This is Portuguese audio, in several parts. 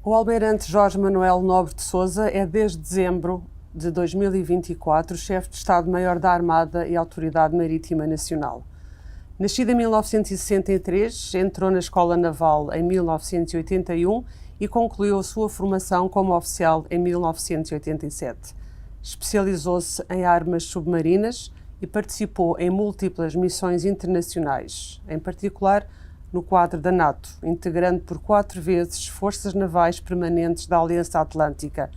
O almirante Jorge Manuel Nobre de Sousa é, desde dezembro de 2024, chefe de Estado-Maior da Armada e Autoridade Marítima Nacional. Nascido em 1963, entrou na Escola Naval em 1981 e concluiu a sua formação como oficial em 1987. Especializou-se em armas submarinas e participou em múltiplas missões internacionais, em particular no quadro da NATO, integrando por 4 vezes forças navais permanentes da Aliança Atlântica,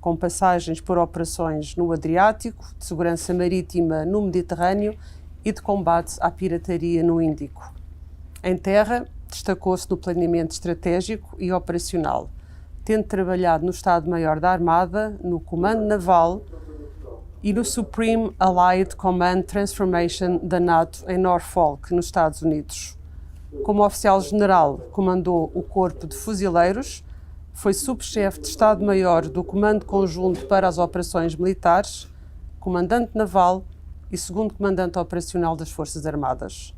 com passagens por operações no Adriático, de segurança marítima no Mediterrâneo e de combate à pirataria no Índico. Em terra, destacou-se no planeamento estratégico e operacional, tendo trabalhado no Estado-Maior da Armada, no Comando Naval e no Supreme Allied Command Transformation da NATO em Norfolk, nos Estados Unidos. Como oficial-general, comandou o Corpo de Fuzileiros, foi subchefe de Estado-Maior do Comando Conjunto para as Operações Militares, comandante naval e segundo comandante operacional das Forças Armadas.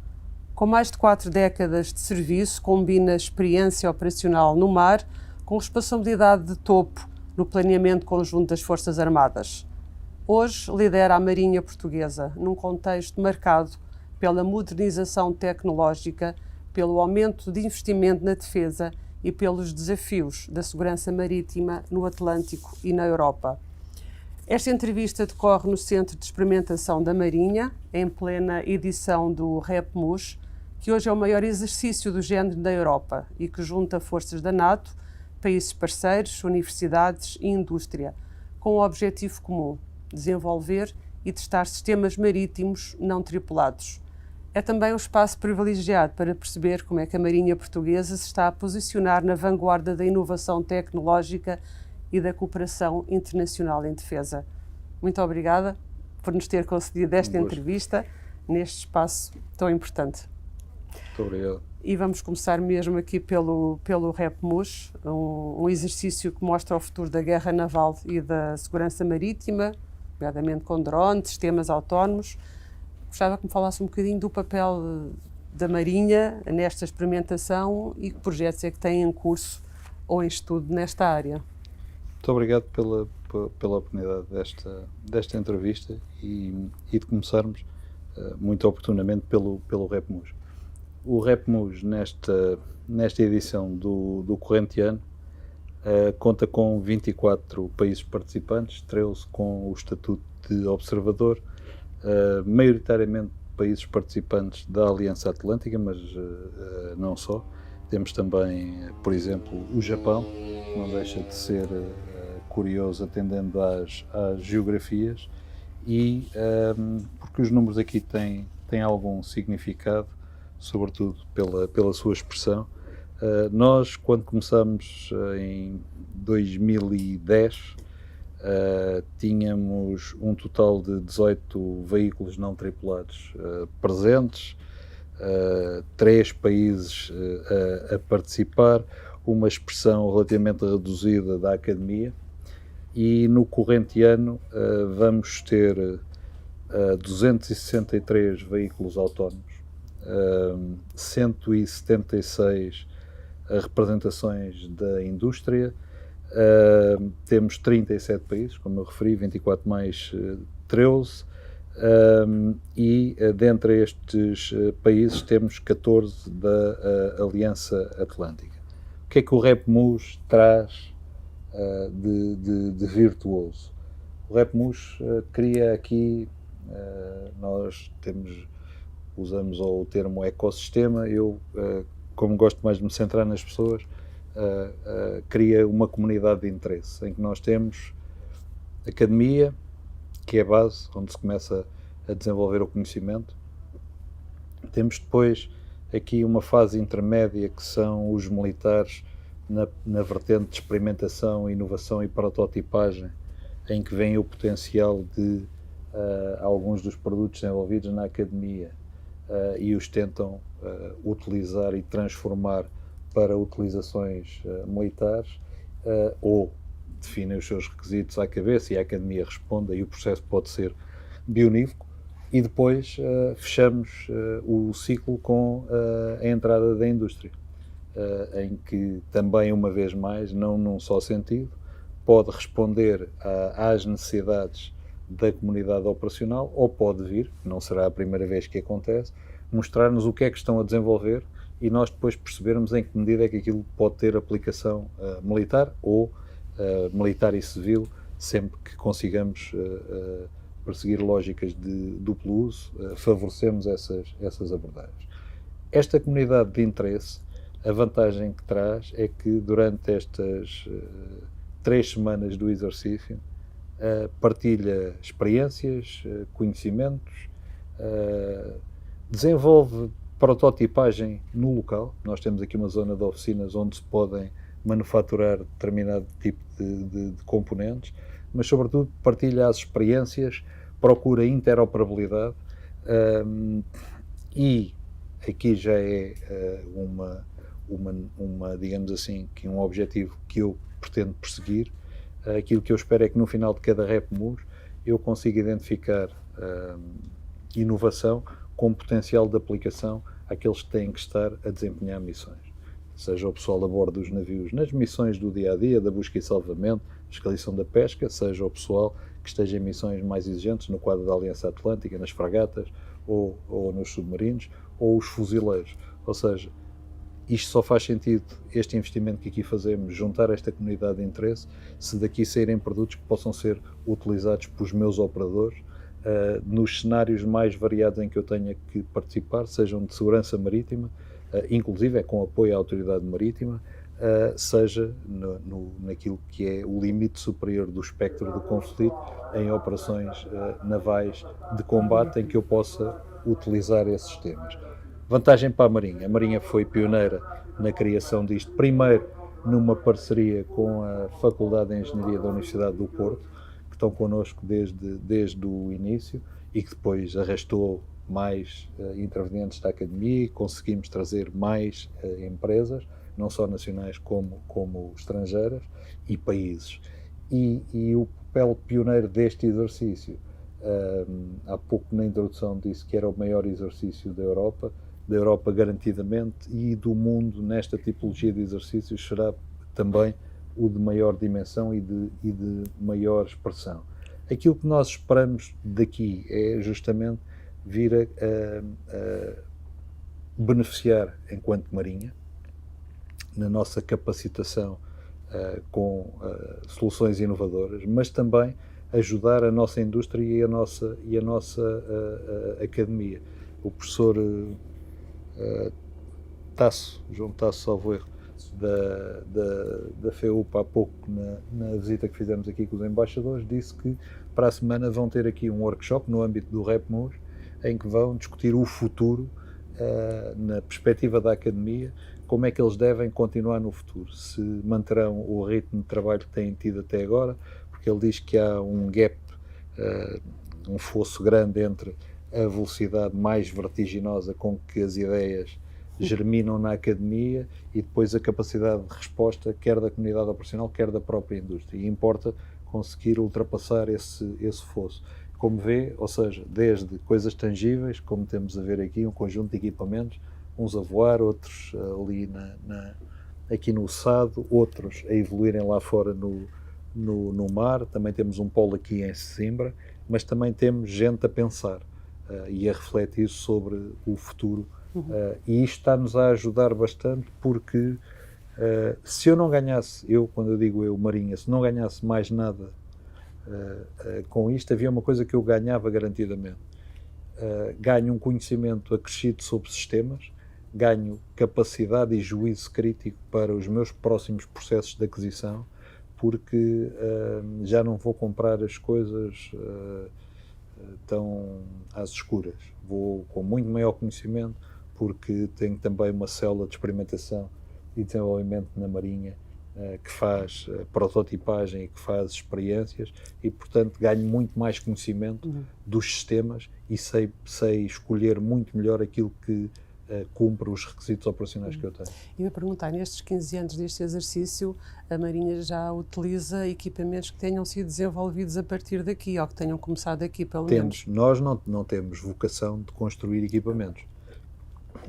Com mais de 4 décadas de serviço, combina experiência operacional no mar com responsabilidade de topo no planeamento conjunto das Forças Armadas. Hoje lidera a Marinha Portuguesa, num contexto marcado pela modernização tecnológica, pelo aumento de investimento na defesa e pelos desafios da segurança marítima no Atlântico e na Europa. Esta entrevista decorre no Centro de Experimentação da Marinha, em plena edição do REPMUS, que hoje é o maior exercício do género da Europa e que junta forças da NATO, países parceiros, universidades e indústria, com o objetivo comum: desenvolver e testar sistemas marítimos não tripulados. É também um espaço privilegiado para perceber como é que a Marinha Portuguesa se está a posicionar na vanguarda da inovação tecnológica e da cooperação internacional em defesa. Muito obrigada por nos ter concedido esta entrevista neste espaço tão importante. Muito obrigado. E vamos começar mesmo aqui pelo REPMUS, um exercício que mostra o futuro da guerra naval e da segurança marítima, nomeadamente com drones, sistemas autónomos. Gostava que me falasse um bocadinho do papel da Marinha nesta experimentação e que projetos é que têm em curso ou em estudo nesta área. Muito obrigado pela oportunidade desta entrevista e de começarmos muito oportunamente pelo REPMUS. O REPMUS, nesta edição do corrente ano, conta com 24 países participantes, 13 com o estatuto de observador, maioritariamente países participantes da Aliança Atlântica, mas não só. Temos também, por exemplo, o Japão, que não deixa de ser curioso atendendo às geografias, e porque os números aqui têm algum significado, sobretudo pela sua expressão. Nós, quando começamos em 2010, tínhamos um total de 18 veículos não tripulados presentes, 3 países a participar, uma expressão relativamente reduzida da Academia, e no corrente ano vamos ter 263 veículos autónomos, 176 representações da indústria. Temos 37 países, como eu referi, 24 mais 13, e dentre estes países temos 14 da Aliança Atlântica. O que é que o REPMUS traz de virtuoso? O REPMUS cria aqui, nós usamos o termo ecossistema. Eu, como gosto mais de me centrar nas pessoas, cria uma comunidade de interesse, em que nós temos a academia, que é a base, onde se começa a desenvolver o conhecimento. Temos depois aqui uma fase intermédia, que são os militares, na vertente de experimentação, inovação e prototipagem, em que vem o potencial de alguns dos produtos desenvolvidos na academia e os tentam utilizar e transformar para utilizações militares, ou definem os seus requisitos à cabeça e a academia responde, e o processo pode ser bionívoco. E depois fechamos o ciclo com a entrada da indústria. em que também, uma vez mais, não num só sentido, pode responder às necessidades da comunidade operacional, ou pode vir, não será a primeira vez que acontece, mostrar-nos o que é que estão a desenvolver e nós depois percebermos em que medida é que aquilo pode ter aplicação militar ou militar e civil, sempre que consigamos perseguir lógicas de duplo uso, favorecemos essas abordagens. Esta comunidade de interesse, a vantagem que traz é que durante estas 3 semanas do exercício partilha experiências, conhecimentos, desenvolve prototipagem no local. Nós temos aqui uma zona de oficinas onde se podem manufaturar determinado tipo de componentes, mas sobretudo partilha as experiências, procura interoperabilidade e aqui já é digamos assim, que um objetivo que eu pretendo perseguir. Aquilo que eu espero é que no final de cada REPMUS eu consiga identificar inovação com potencial de aplicação àqueles que têm que estar a desempenhar missões. Seja o pessoal a bordo dos navios nas missões do dia-a-dia, da busca e salvamento, fiscalização da pesca, seja o pessoal que esteja em missões mais exigentes no quadro da Aliança Atlântica, nas fragatas ou nos submarinos, ou os fuzileiros. Ou seja, isto só faz sentido, este investimento que aqui fazemos, juntar esta comunidade de interesse, se daqui saírem produtos que possam ser utilizados pelos meus operadores nos cenários mais variados em que eu tenha que participar, sejam de segurança marítima, inclusive com apoio à autoridade marítima, seja naquilo que é o limite superior do espectro do conflito, em operações navais de combate em que eu possa utilizar esses sistemas. Vantagem para a Marinha. A Marinha foi pioneira na criação disto, primeiro numa parceria com a Faculdade de Engenharia da Universidade do Porto, que estão connosco desde o início e que depois arrastou mais intervenientes da Academia e conseguimos trazer mais empresas, não só nacionais como estrangeiras e países. E o papel pioneiro deste exercício, há pouco na introdução disse que era o maior exercício da Europa garantidamente, e do mundo nesta tipologia de exercícios será também o de maior dimensão e de maior expressão. Aquilo que nós esperamos daqui é justamente vir a beneficiar enquanto Marinha, na nossa capacitação com soluções inovadoras, mas também ajudar a nossa indústria e a nossa academia. O professor João Tasso, salvo erro, da FEUP, há pouco, na visita que fizemos aqui com os embaixadores, disse que para a semana vão ter aqui um workshop no âmbito do REPMUS, em que vão discutir o futuro, na perspectiva da academia, como é que eles devem continuar no futuro, se manterão o ritmo de trabalho que têm tido até agora, porque ele diz que há um gap, um fosso grande entre a velocidade mais vertiginosa com que as ideias germinam na academia e depois a capacidade de resposta, quer da comunidade operacional, quer da própria indústria. E importa conseguir ultrapassar esse fosso. Como vê, ou seja, desde coisas tangíveis, como temos a ver aqui, um conjunto de equipamentos, uns a voar, outros ali aqui no Sado, outros a evoluírem lá fora no mar. Também temos um polo aqui em Sesimbra, mas também temos gente a pensar e a refletir sobre o futuro. E isto está-nos a ajudar bastante, porque se eu não ganhasse, quando eu digo Marinha, se não ganhasse mais nada com isto, havia uma coisa que eu ganhava garantidamente. Ganho um conhecimento acrescido sobre sistemas, ganho capacidade e juízo crítico para os meus próximos processos de aquisição, porque já não vou comprar as coisas tão às escuras. Vou com muito maior conhecimento, porque tenho também uma célula de experimentação e desenvolvimento na Marinha que faz prototipagem e que faz experiências e, portanto, ganho muito mais conhecimento dos sistemas e sei escolher muito melhor aquilo que cumpre os requisitos operacionais que eu tenho. E me perguntar, nestes 15 anos deste exercício, a Marinha já utiliza equipamentos que tenham sido desenvolvidos a partir daqui, ou que tenham começado aqui, pelo menos? Nós não temos vocação de construir equipamentos,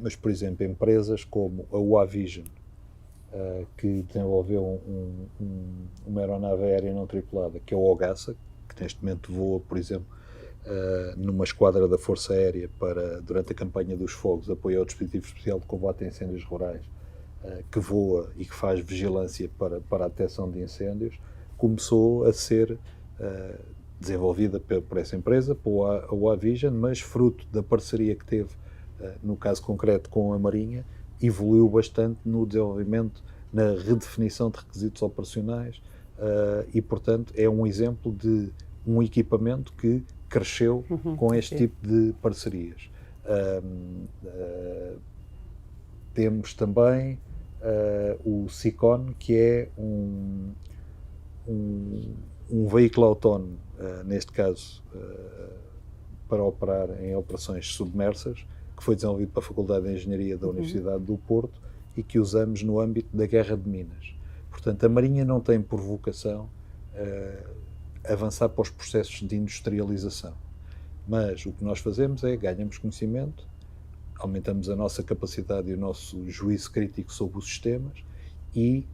mas, por exemplo, empresas como a UAVision, que desenvolveu uma aeronave aérea não tripulada, que é o OGASA, que neste momento voa, por exemplo, numa esquadra da Força Aérea durante a campanha dos fogos, apoio ao dispositivo especial de combate a incêndios rurais, que voa e que faz vigilância para a detecção de incêndios, começou a ser desenvolvida por essa empresa, a OAVision, mas fruto da parceria que teve, no caso concreto, com a Marinha, evoluiu bastante no desenvolvimento, na redefinição de requisitos operacionais e, portanto, é um exemplo de um equipamento que cresceu com este tipo de parcerias. Temos também o SICON, que é um veículo autónomo, neste caso, para operar em operações submersas, que foi desenvolvido para a Faculdade de Engenharia da Universidade do Porto e que usamos no âmbito da Guerra de Minas. Portanto, a Marinha não tem por vocação avançar para os processos de industrialização, mas o que nós fazemos é ganhamos conhecimento, aumentamos a nossa capacidade e o nosso juízo crítico sobre os sistemas e,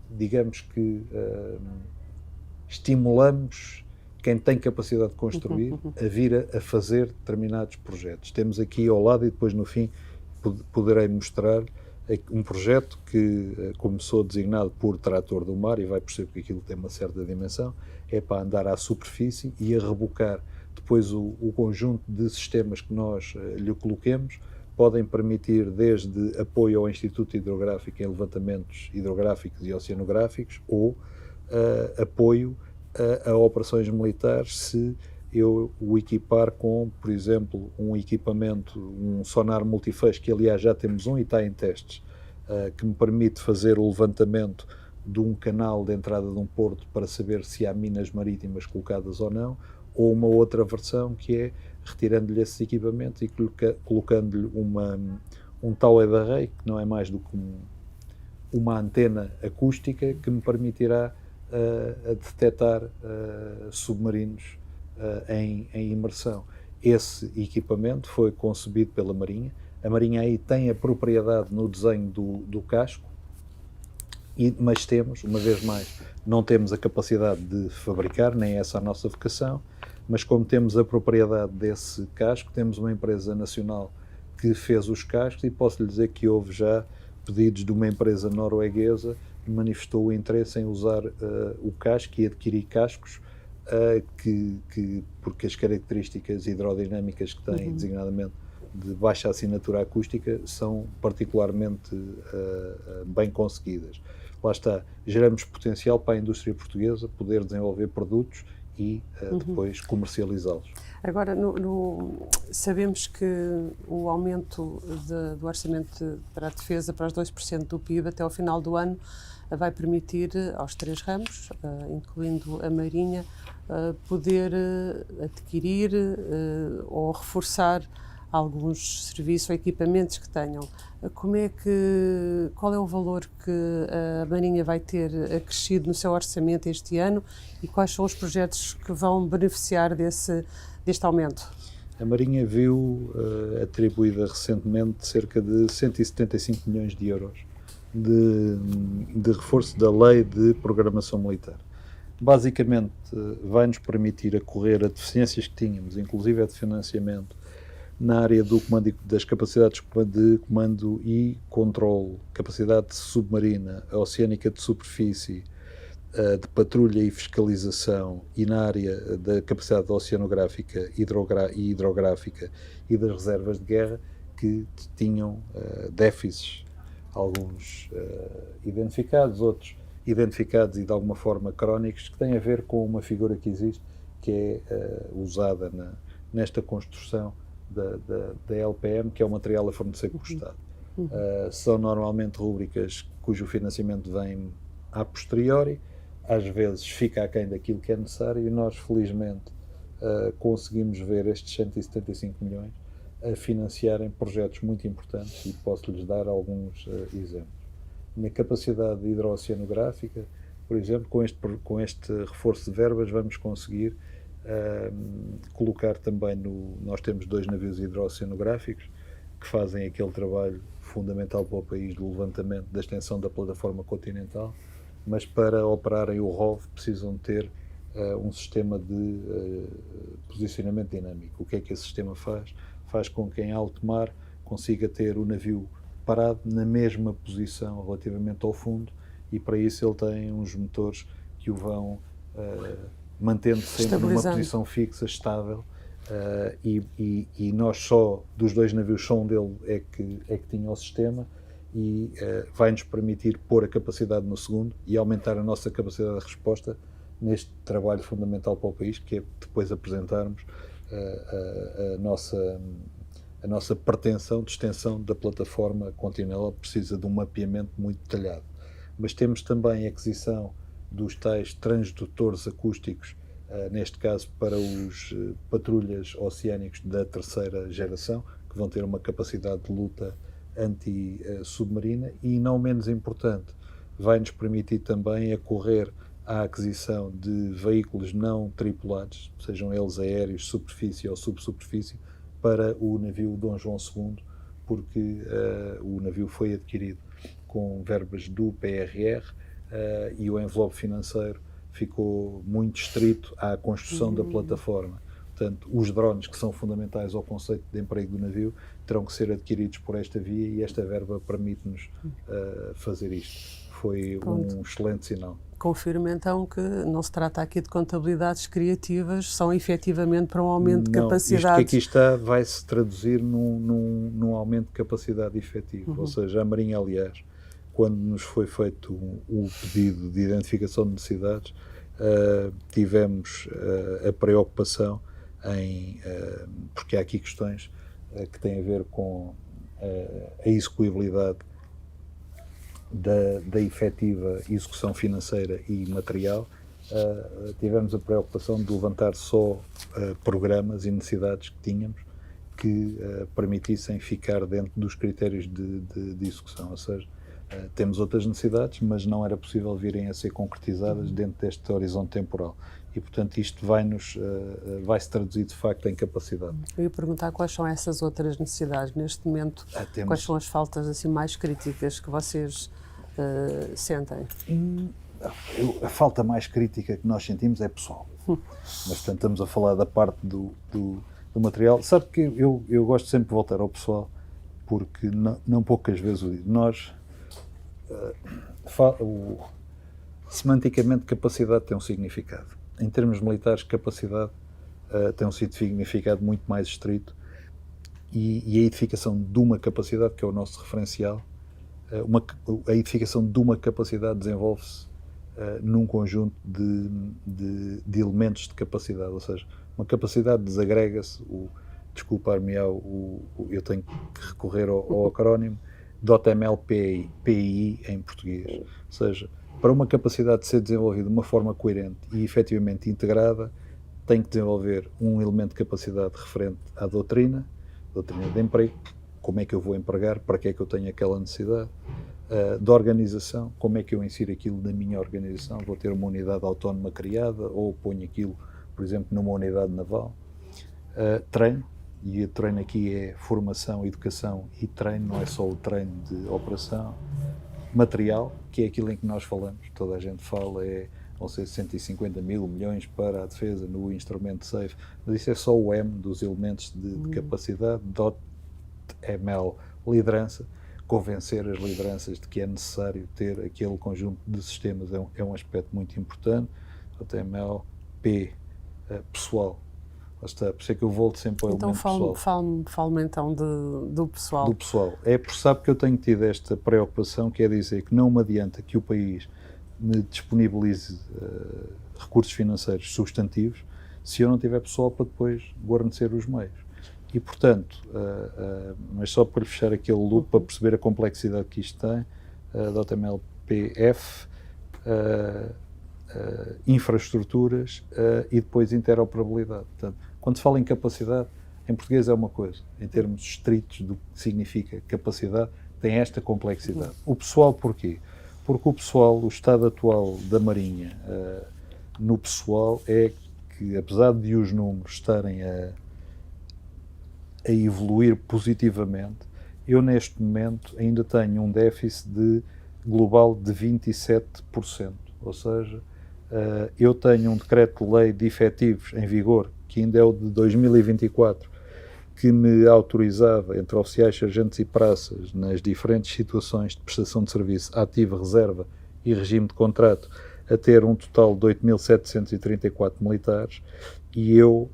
digamos que, estimulamos quem tem capacidade de construir a vir a fazer determinados projetos. Temos aqui ao lado, e depois no fim poderei mostrar um projeto que começou designado por trator do mar, e vai perceber que aquilo tem uma certa dimensão, é para andar à superfície e a rebocar. Depois o conjunto de sistemas que nós lhe coloquemos podem permitir desde apoio ao Instituto Hidrográfico em levantamentos hidrográficos e oceanográficos ou apoio a operações militares, se eu o equipar com, por exemplo, um equipamento, um sonar multifeixe, que aliás já temos e está em testes, que me permite fazer o levantamento de um canal de entrada de um porto para saber se há minas marítimas colocadas ou não, ou uma outra versão que é retirando-lhe esses equipamentos e colocando-lhe um tower array, que não é mais do que uma antena acústica que me permitirá a detectar submarinos em imersão. Esse equipamento foi concebido pela Marinha. A Marinha aí tem a propriedade no desenho do casco, mas temos, uma vez mais, não temos a capacidade de fabricar, nem essa a nossa vocação, mas como temos a propriedade desse casco, temos uma empresa nacional que fez os cascos e posso lhe dizer que houve já pedidos de uma empresa norueguesa que manifestou o interesse em usar o casco e adquirir cascos porque as características hidrodinâmicas que têm, designadamente de baixa assinatura acústica, são particularmente bem conseguidas. Lá está, geramos potencial para a indústria portuguesa poder desenvolver produtos e depois comercializá-los. Agora, sabemos que o aumento do orçamento para a defesa para os 2% do PIB até ao final do ano vai permitir aos três ramos, incluindo a Marinha, poder adquirir ou reforçar alguns serviços ou equipamentos que tenham. Qual é o valor que a Marinha vai ter acrescido no seu orçamento este ano e quais são os projetos que vão beneficiar deste aumento? A Marinha viu atribuída recentemente cerca de 175 milhões de euros de reforço da Lei de Programação Militar. Basicamente, vai-nos permitir acorrer a deficiências que tínhamos, inclusive a de financiamento, na área do comando das capacidades de comando e controle, capacidade submarina, oceânica de superfície, de patrulha e fiscalização, e na área da capacidade oceanográfica e hidrográfica e das reservas de guerra, que tinham déficits, alguns identificados, outros identificados e de alguma forma crónicos, que têm a ver com uma figura que existe, que é usada nesta construção da LPM, que é o material a fornecer por Estado. São normalmente rúbricas cujo financiamento vem a posteriori, às vezes fica aquém daquilo que é necessário, e nós felizmente conseguimos ver estes 175 milhões a financiarem projetos muito importantes, e posso-lhes dar alguns exemplos. Na capacidade hidrooceanográfica, por exemplo, com este reforço de verbas vamos conseguir colocar também nós temos 2 navios hidrooceanográficos que fazem aquele trabalho fundamental para o país do levantamento da extensão da plataforma continental, mas para operarem o ROV precisam ter um sistema de posicionamento dinâmico. O que é que esse sistema faz? Faz com que em alto mar consiga ter o navio parado na mesma posição relativamente ao fundo, e para isso ele tem uns motores que o vão mantendo sempre numa posição fixa, estável, e nós só, dos 2 navios, só um dele é que tinha o sistema, e vai-nos permitir pôr a capacidade no segundo e aumentar a nossa capacidade de resposta neste trabalho fundamental para o país, que é depois apresentarmos a nossa pretensão de extensão da plataforma continental. Precisa de um mapeamento muito detalhado. Mas temos também a aquisição dos tais transdutores acústicos, neste caso para os patrulhas oceânicos da 3ª geração, que vão ter uma capacidade de luta anti-submarina, e, não menos importante, vai-nos permitir também acorrer à aquisição de veículos não tripulados, sejam eles aéreos, superfície ou subsuperfície, para o navio Dom João II, porque o navio foi adquirido com verbas do PRR, e o envelope financeiro ficou muito estrito à construção da plataforma. Portanto, os drones, que são fundamentais ao conceito de emprego do navio, terão que ser adquiridos por esta via, e esta verba permite-nos fazer isto. Foi um excelente sinal. Confirmo então que não se trata aqui de contabilidades criativas, são efetivamente para um aumento de capacidade. Isto que aqui está vai-se traduzir num aumento de capacidade efetivo. Ou seja, a Marinha, aliás, quando nos foi feito o pedido de identificação de necessidades, tivemos a preocupação porque há aqui questões que têm a ver com a execuibilidade da efetiva execução financeira e material. Tivemos a preocupação de levantar só programas e necessidades que tínhamos que permitissem ficar dentro dos critérios de execução. Ou seja, temos outras necessidades, mas não era possível virem a ser concretizadas dentro deste horizonte temporal. E, portanto, isto vai-se traduzir, de facto, em capacidade. Eu ia perguntar quais são essas outras necessidades. Neste momento, quais são as faltas assim, mais críticas que vocês sentem? A falta mais crítica que nós sentimos é pessoal. Mas, portanto, estamos a falar da parte do material. Sabe que eu gosto sempre de voltar ao pessoal, porque não poucas vezes o digo. Nós, semanticamente, capacidade tem um significado. Em termos militares, capacidade tem um significado muito mais estrito, e a edificação de uma capacidade, que é o nosso referencial, a edificação de uma capacidade desenvolve-se num conjunto de elementos de capacidade. Ou seja, uma capacidade desagrega-se, desculpar-me, eu tenho que recorrer ao acrónimo, .ml-PI em português. Ou seja, para uma capacidade de ser desenvolvida de uma forma coerente e efetivamente integrada, tem que desenvolver um elemento de capacidade referente à doutrina de emprego, como é que eu vou empregar, para que é que eu tenho aquela necessidade, de organização, como é que eu insiro aquilo na minha organização, vou ter uma unidade autónoma criada ou ponho aquilo, por exemplo, numa unidade naval. Treino, e o treino aqui é formação, educação e treino, não é só o treino de operação. Material, que é aquilo em que nós falamos, toda a gente fala, vão ser 150 mil milhões para a defesa no instrumento SAFE, mas isso é só o M dos elementos de capacidade. .ml, liderança, convencer as lideranças de que é necessário ter aquele conjunto de sistemas, é um aspecto muito importante. .ml, P, pessoal. Está, por isso é que eu volto sempre ao elemento pessoal. Fale-me então do pessoal. Do pessoal. É por sabe que eu tenho tido esta preocupação, que é dizer que não me adianta que o país me disponibilize recursos financeiros substantivos se eu não tiver pessoal para depois guarnecer os meios. E, portanto, mas só para fechar aquele loop, para perceber a complexidade que isto tem, .ml-PF, infraestruturas e depois interoperabilidade. Portanto, quando se fala em capacidade, em português é uma coisa, em termos estritos do que significa capacidade, tem esta complexidade. O pessoal, porquê? Porque o pessoal, o estado atual da Marinha no pessoal é que, apesar de os números estarem a evoluir positivamente, eu neste momento ainda tenho um déficit global de 27%, ou seja, eu tenho um decreto-lei de efetivos em vigor, que ainda é o de 2024, que me autorizava, entre oficiais, sargentos e praças, nas diferentes situações de prestação de serviço ativa, reserva e regime de contrato, a ter um total de 8.734 militares, e eu,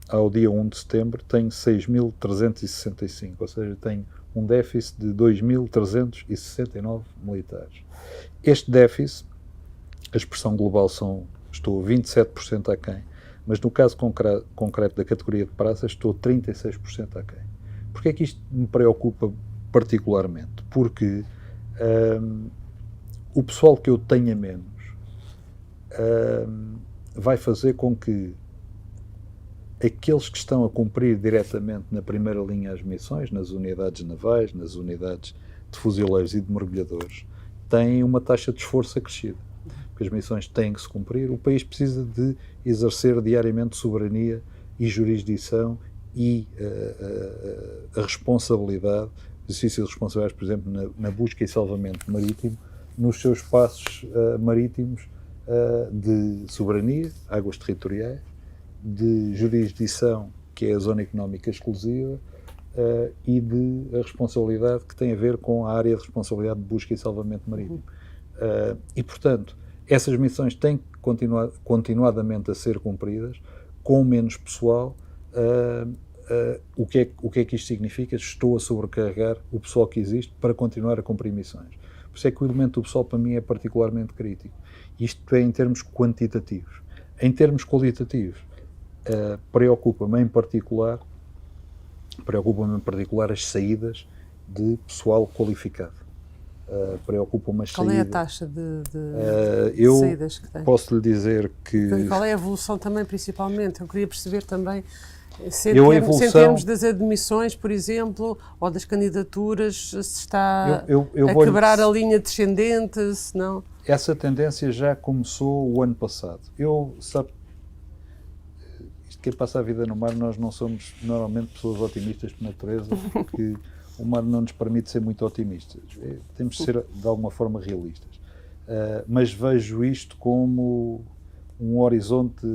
ao dia 1 de setembro, tenho 6.365, ou seja, tenho um déficit de 2.369 militares. Este déficit, a expressão global estou 27% aquém, mas no caso concreto da categoria de praças estou 36% aquém. Porquê é que isto me preocupa particularmente? Porque o pessoal que eu tenha menos vai fazer com que aqueles que estão a cumprir diretamente na primeira linha as missões, nas unidades navais, nas unidades de fuzileiros e de mergulhadores, têm uma taxa de esforço acrescida. Porque as missões têm que se cumprir, o país precisa de exercer diariamente soberania e jurisdição e a responsabilidade, exercício de responsabilidades, por exemplo, na busca e salvamento marítimo, nos seus espaços marítimos de soberania, águas territoriais, de jurisdição, que é a zona económica exclusiva, e de a responsabilidade que tem a ver com a área de responsabilidade de busca e salvamento marítimo. E, portanto, essas missões têm que continuadamente a ser cumpridas, com menos pessoal. O que é que isto significa? Estou a sobrecarregar o pessoal que existe para continuar a cumprir missões. Por isso é que o elemento do pessoal, para mim, é particularmente crítico. Isto é em termos quantitativos. Em termos qualitativos, preocupa-me em particular as saídas de pessoal qualificado. Preocupa-me as Qual saídas. é a taxa de saídas que tem? Posso lhe dizer que... Qual é a evolução também, principalmente? Eu queria perceber também, se em termos das admissões, por exemplo, ou das candidaturas, se está a quebrar a linha descendente, se não... Essa tendência já começou o ano passado. Quem passa a vida no mar, nós não somos normalmente pessoas otimistas por natureza, porque o mar não nos permite ser muito otimistas. Temos de ser, de alguma forma, realistas. Mas vejo isto como um horizonte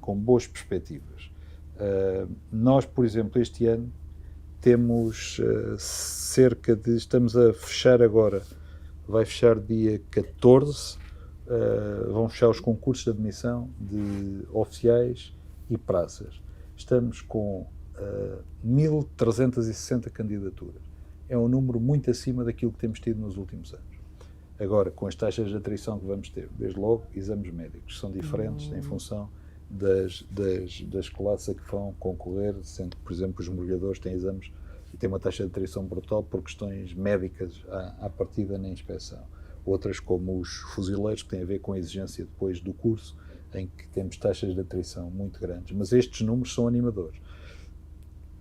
com boas perspectivas. Nós, por exemplo, este ano, temos estamos a fechar agora, vai fechar dia 14, vão fechar os concursos de admissão de oficiais e praças. Estamos com 1.360 candidaturas. É um número muito acima daquilo que temos tido nos últimos anos. Agora, com as taxas de atrição que vamos ter, desde logo, exames médicos são diferentes em função das classes a que vão concorrer, sendo que, por exemplo, os mergulhadores têm exames e têm uma taxa de atrição brutal por questões médicas à partida na inspeção. Outras, como os fuzileiros, que têm a ver com a exigência depois do curso, em que temos taxas de atrição muito grandes, mas estes números são animadores.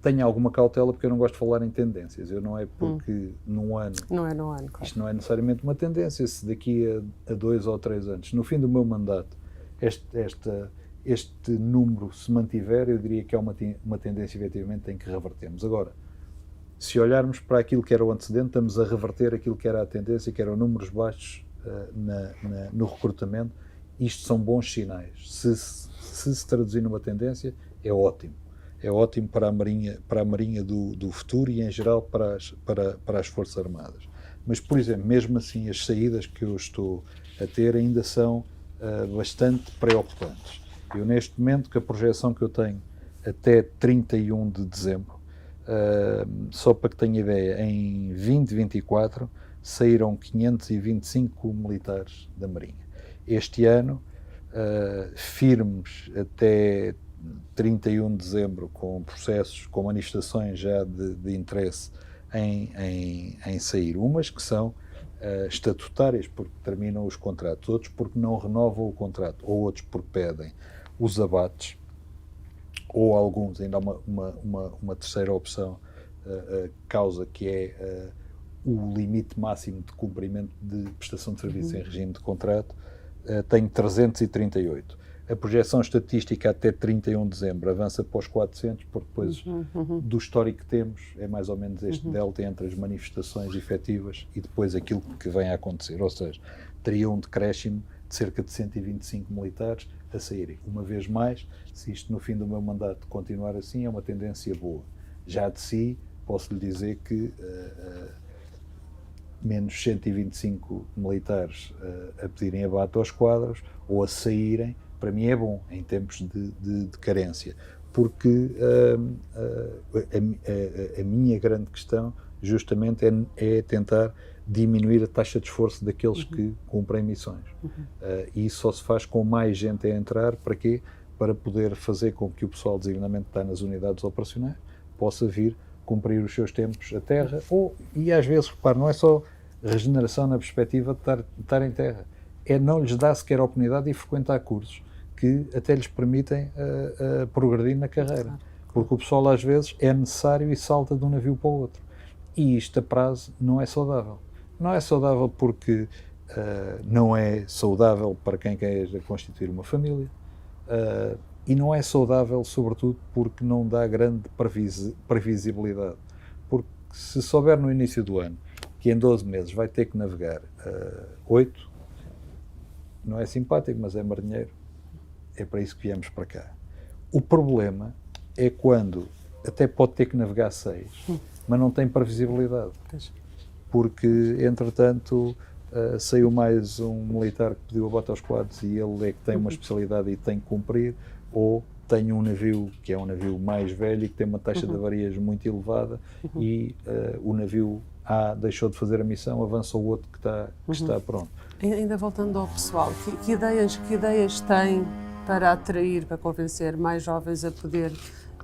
Tenho alguma cautela porque eu não gosto de falar em tendências. Eu não é porque num ano... Não é no ano, claro. Isto não é necessariamente uma tendência. Se daqui a 2 ou 3 anos, no fim do meu mandato, este número se mantiver, eu diria que é uma tendência efetivamente em que revertemos. Agora, se olharmos para aquilo que era o antecedente, estamos a reverter aquilo que era a tendência, que eram números baixos no recrutamento. Isto são bons sinais. Se traduzir numa tendência, é ótimo. É ótimo para a Marinha do futuro e, em geral, para as Forças Armadas. Mas, por exemplo, mesmo assim, as saídas que eu estou a ter ainda são bastante preocupantes. Eu, neste momento, que a projeção que eu tenho até 31 de dezembro, só para que tenha ideia, em 2024 saíram 525 militares da Marinha. Este ano, firmes até 31 de dezembro, com processos, com manifestações já de interesse em sair. Umas que são estatutárias, porque terminam os contratos, outros porque não renovam o contrato, ou outros porque pedem os abates, ou alguns, ainda há uma terceira opção, causa que é o limite máximo de cumprimento de prestação de serviço em regime de contrato. Tenho 338. A projeção estatística até 31 de dezembro avança para os 400, porque depois do histórico que temos é mais ou menos este delta entre as manifestações efetivas e depois aquilo que vem a acontecer. Ou seja, teria um decréscimo de cerca de 125 militares a saírem. Uma vez mais, se isto no fim do meu mandato continuar assim, é uma tendência boa. Já de si, posso lhe dizer que menos 125 militares a pedirem abate aos quadros ou a saírem, para mim é bom em tempos de carência, porque a minha grande questão justamente é tentar diminuir a taxa de esforço daqueles que cumprem missões. E isso só se faz com mais gente a entrar. Para quê? Para poder fazer com que o pessoal designadamente está nas unidades operacionais possa vir cumprir os seus tempos a terra, e às vezes, repare, não é só regeneração na perspectiva de estar em terra, é não lhes dar sequer a oportunidade de ir frequentar cursos que até lhes permitem progredir na carreira, porque o pessoal às vezes é necessário e salta de um navio para o outro, e isto a prazo não é saudável. Não é saudável porque não é saudável para quem quer constituir uma família, e não é saudável, sobretudo, porque não dá grande previsibilidade. Porque se souber no início do ano que em 12 meses vai ter que navegar 8, não é simpático, mas é marinheiro. É para isso que viemos para cá. O problema é quando até pode ter que navegar 6, mas não tem previsibilidade. Porque, entretanto, saiu mais um militar que pediu a bota aos quadros e ele é que tem uma especialidade e tem que cumprir, ou tem um navio que é um navio mais velho e que tem uma taxa de avarias muito elevada, e o navio A deixou de fazer a missão, avança o outro que está pronto. Ainda voltando ao pessoal, que ideias tem para atrair, para convencer mais jovens a poder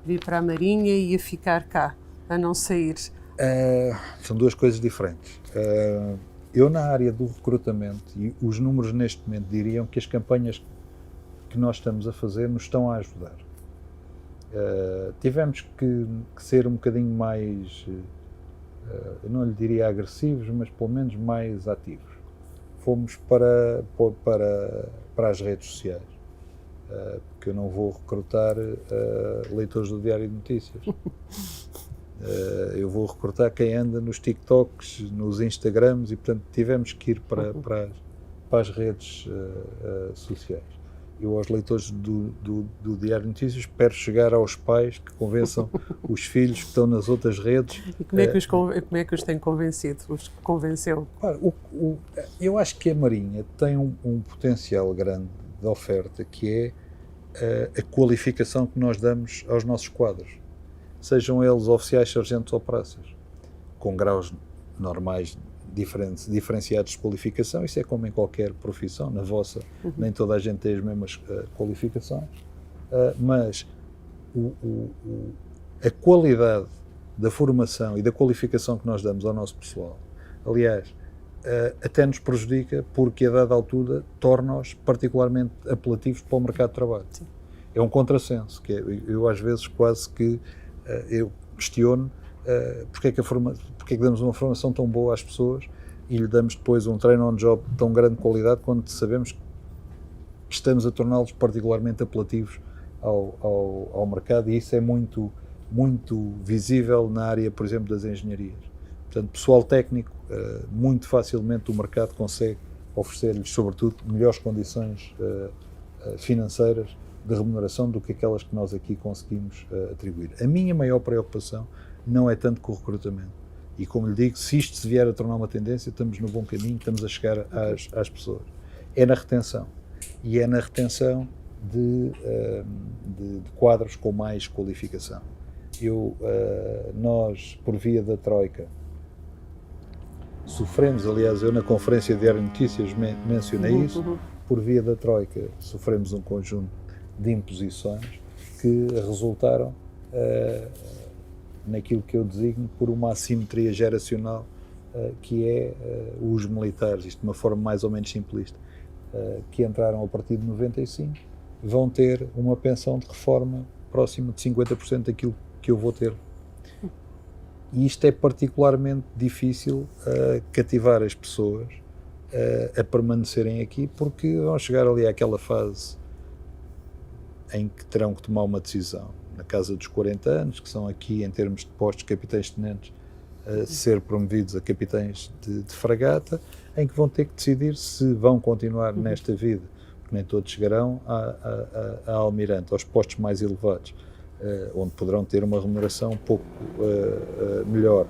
vir para a Marinha e a ficar cá, a não sair? São duas coisas diferentes. Eu, na área do recrutamento, e os números neste momento diriam que as campanhas que nós estamos a fazer nos estão a ajudar. Tivemos que ser um bocadinho mais, eu não lhe diria agressivos, mas pelo menos mais ativos. Fomos para as redes sociais, porque eu não vou recrutar leitores do Diário de Notícias. Eu vou recrutar quem anda nos TikToks, nos Instagrams, e portanto tivemos que ir para as redes sociais. Eu, aos leitores do Diário de Notícias, espero chegar aos pais que convençam os filhos que estão nas outras redes. E como é que os tem convencido? Os convenceu? Eu acho que a Marinha tem um potencial grande de oferta, que é a qualificação que nós damos aos nossos quadros. Sejam eles oficiais, sargentos ou praças, com graus normais diferenciados de qualificação. Isso é como em qualquer profissão. Na vossa, nem toda a gente tem as mesmas qualificações, mas a qualidade da formação e da qualificação que nós damos ao nosso pessoal, aliás, até nos prejudica, porque a dada altura torna-os particularmente apelativos para o mercado de trabalho. Sim. É um contrassenso, que eu às vezes quase que eu questiono porque é que damos uma formação tão boa às pessoas e lhe damos depois um train on job de tão grande qualidade, quando sabemos que estamos a torná-los particularmente apelativos ao mercado, e isso é muito, muito visível na área, por exemplo, das engenharias. Portanto, pessoal técnico, muito facilmente o mercado consegue oferecer-lhes, sobretudo, melhores condições financeiras de remuneração do que aquelas que nós aqui conseguimos atribuir. A minha maior preocupação não é tanto com o recrutamento. E, como lhe digo, se isto se vier a tornar uma tendência, estamos no bom caminho, estamos a chegar às pessoas. É na retenção. E é na retenção de quadros com mais qualificação. Nós, por via da Troika, sofremos, aliás, eu na conferência de Diário de Notícias mencionei isso, por via da Troika sofremos um conjunto de imposições que resultaram naquilo que eu designo por uma assimetria geracional, que é os militares, isto de uma forma mais ou menos simplista, que entraram a partir de 95, vão ter uma pensão de reforma próxima de 50% daquilo que eu vou ter. E isto é particularmente difícil cativar as pessoas a permanecerem aqui, porque vão chegar ali àquela fase em que terão que tomar uma decisão na casa dos 40 anos, que são aqui, em termos de postos de capitães-tenentes, ser promovidos a capitães de fragata, em que vão ter que decidir se vão continuar nesta vida, porque nem todos chegarão a almirante, aos postos mais elevados, onde poderão ter uma remuneração um pouco melhor,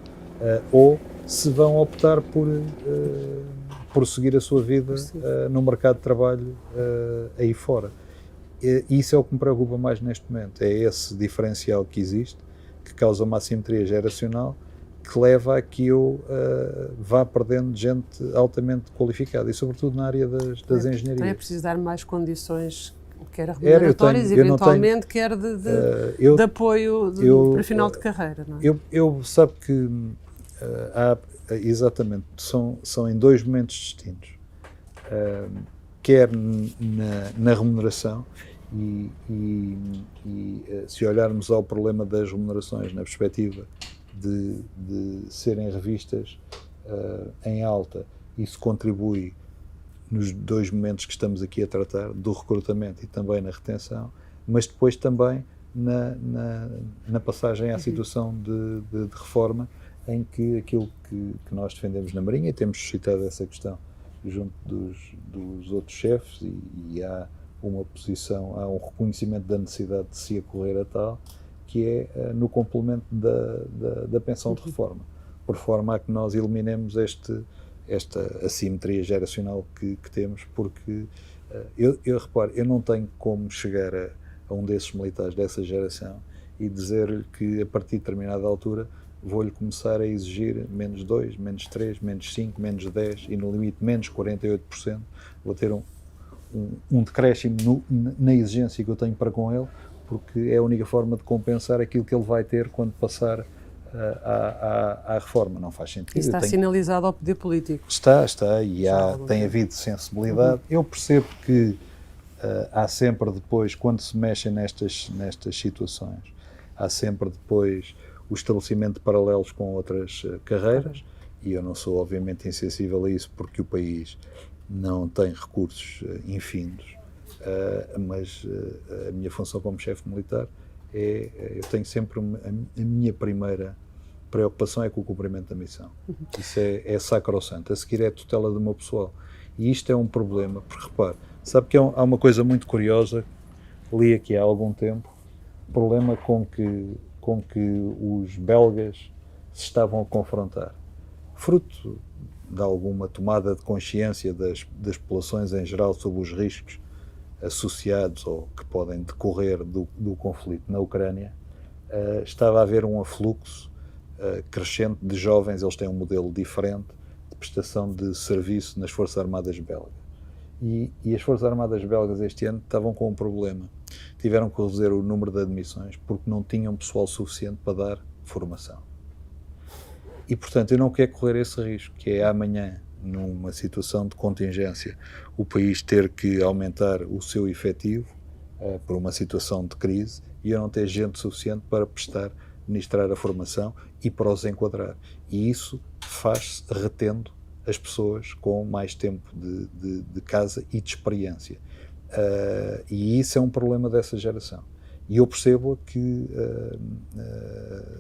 ou se vão optar por seguir a sua vida no mercado de trabalho aí fora. E isso é o que me preocupa mais neste momento, é esse diferencial que existe, que causa uma assimetria geracional, que leva a que eu vá perdendo gente altamente qualificada, e sobretudo na área das engenharias. É preciso dar mais condições, quer remuneratórias, eventualmente, quer de apoio para final de carreira. Não é? Eu sabe que exatamente, são em dois momentos distintos, quer na remuneração, e se olharmos ao problema das remunerações na perspectiva de serem revistas em alta, isso contribui nos dois momentos que estamos aqui a tratar, do recrutamento e também na retenção, mas depois também na passagem à situação de reforma, em que aquilo que nós defendemos na Marinha, e temos suscitado essa questão junto dos outros chefes, e há uma posição, há um reconhecimento da necessidade de se acorrer a tal, que é no complemento da pensão de reforma, por forma a que nós eliminemos esta assimetria geracional que temos, porque eu reparo, eu não tenho como chegar a um desses militares dessa geração e dizer-lhe que a partir de determinada altura vou-lhe começar a exigir menos 2, menos 3, menos 5, menos 10 e no limite menos 48%, vou ter um decréscimo na exigência que eu tenho para com ele, porque é a única forma de compensar aquilo que ele vai ter quando passar à reforma. Não faz sentido. Isso está sinalizado ao poder político. Está, e tem havido sensibilidade. Eu percebo que há sempre depois, quando se mexem nestas situações, há sempre depois o estabelecimento de paralelos com outras carreiras, e eu não sou obviamente insensível a isso, porque o país não tem recursos infindos, mas a minha função como chefe militar eu tenho sempre a minha primeira preocupação é com o cumprimento da missão. Isso é sacrossanto. A seguir é a tutela do meu pessoal. E isto é um problema, porque repare, sabe que há uma coisa muito curiosa, li aqui há algum tempo, problema com que os belgas se estavam a confrontar. Fruto de alguma tomada de consciência das populações em geral sobre os riscos associados ou que podem decorrer do conflito na Ucrânia, estava a haver um afluxo crescente de jovens. Eles têm um modelo diferente de prestação de serviço nas Forças Armadas belgas. E as Forças Armadas belgas este ano estavam com um problema. Tiveram que reduzir o número de admissões porque não tinham pessoal suficiente para dar formação. E, portanto, eu não quero correr esse risco, que é amanhã, numa situação de contingência, o país ter que aumentar o seu efetivo por uma situação de crise e eu não ter gente suficiente para ministrar a formação e para os enquadrar. E isso faz-se retendo as pessoas com mais tempo de casa e de experiência. E isso é um problema dessa geração. E eu percebo que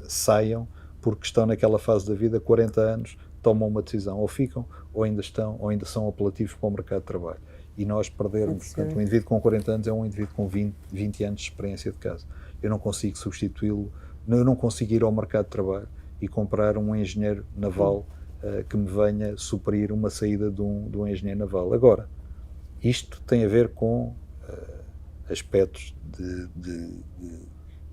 saiam porque estão naquela fase da vida, 40 anos, tomam uma decisão, ou ficam, ou ainda são apelativos para o mercado de trabalho. E nós perdermos, portanto, um indivíduo com 40 anos é um indivíduo com 20 anos de experiência de casa. Eu não consigo substituí-lo, eu não consigo ir ao mercado de trabalho e comprar um engenheiro naval que me venha suprir uma saída de um engenheiro naval. Agora, isto tem a ver com aspectos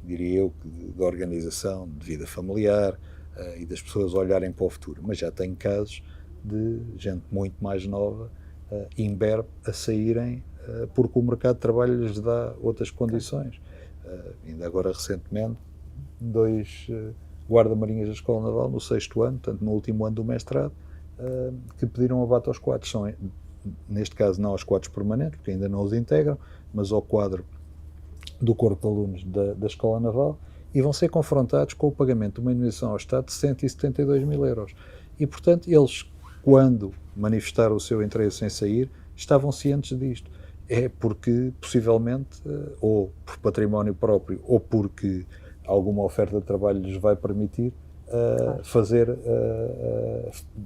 diria eu, de organização, de vida familiar e das pessoas olharem para o futuro. Mas já tenho casos de gente muito mais nova, imberbe, a saírem porque o mercado de trabalho lhes dá outras condições. Ainda agora, recentemente, 2 guarda-marinhas da Escola Naval, no 6º ano, portanto no último ano do mestrado, que pediram abate aos quadros. São, neste caso, não aos quadros permanentes, porque ainda não os integram, mas ao quadro do Corpo de Alunos da Escola Naval, e vão ser confrontados com o pagamento de uma indenização ao Estado de 172 mil euros. E, portanto, eles, quando manifestaram o seu interesse em sair, estavam cientes disto. É porque, possivelmente, ou por património próprio, ou porque alguma oferta de trabalho lhes vai permitir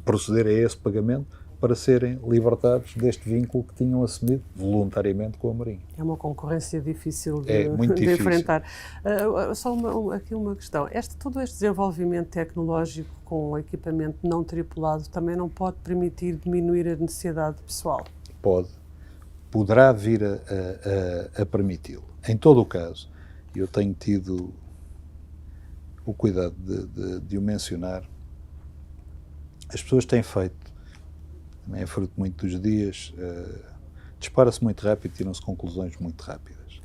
proceder a esse pagamento para serem libertados deste vínculo que tinham assumido voluntariamente com a Marinha. É uma concorrência difícil Muito de difícil. enfrentar. Só aqui uma questão. Todo este desenvolvimento tecnológico com equipamento não tripulado também não pode permitir diminuir a necessidade pessoal? Poderá vir a permiti-lo. Em todo o caso, eu tenho tido o cuidado de o mencionar, as pessoas têm feito, também é fruto muito dos dias, dispara-se muito rápido, tiram-se conclusões muito rápidas.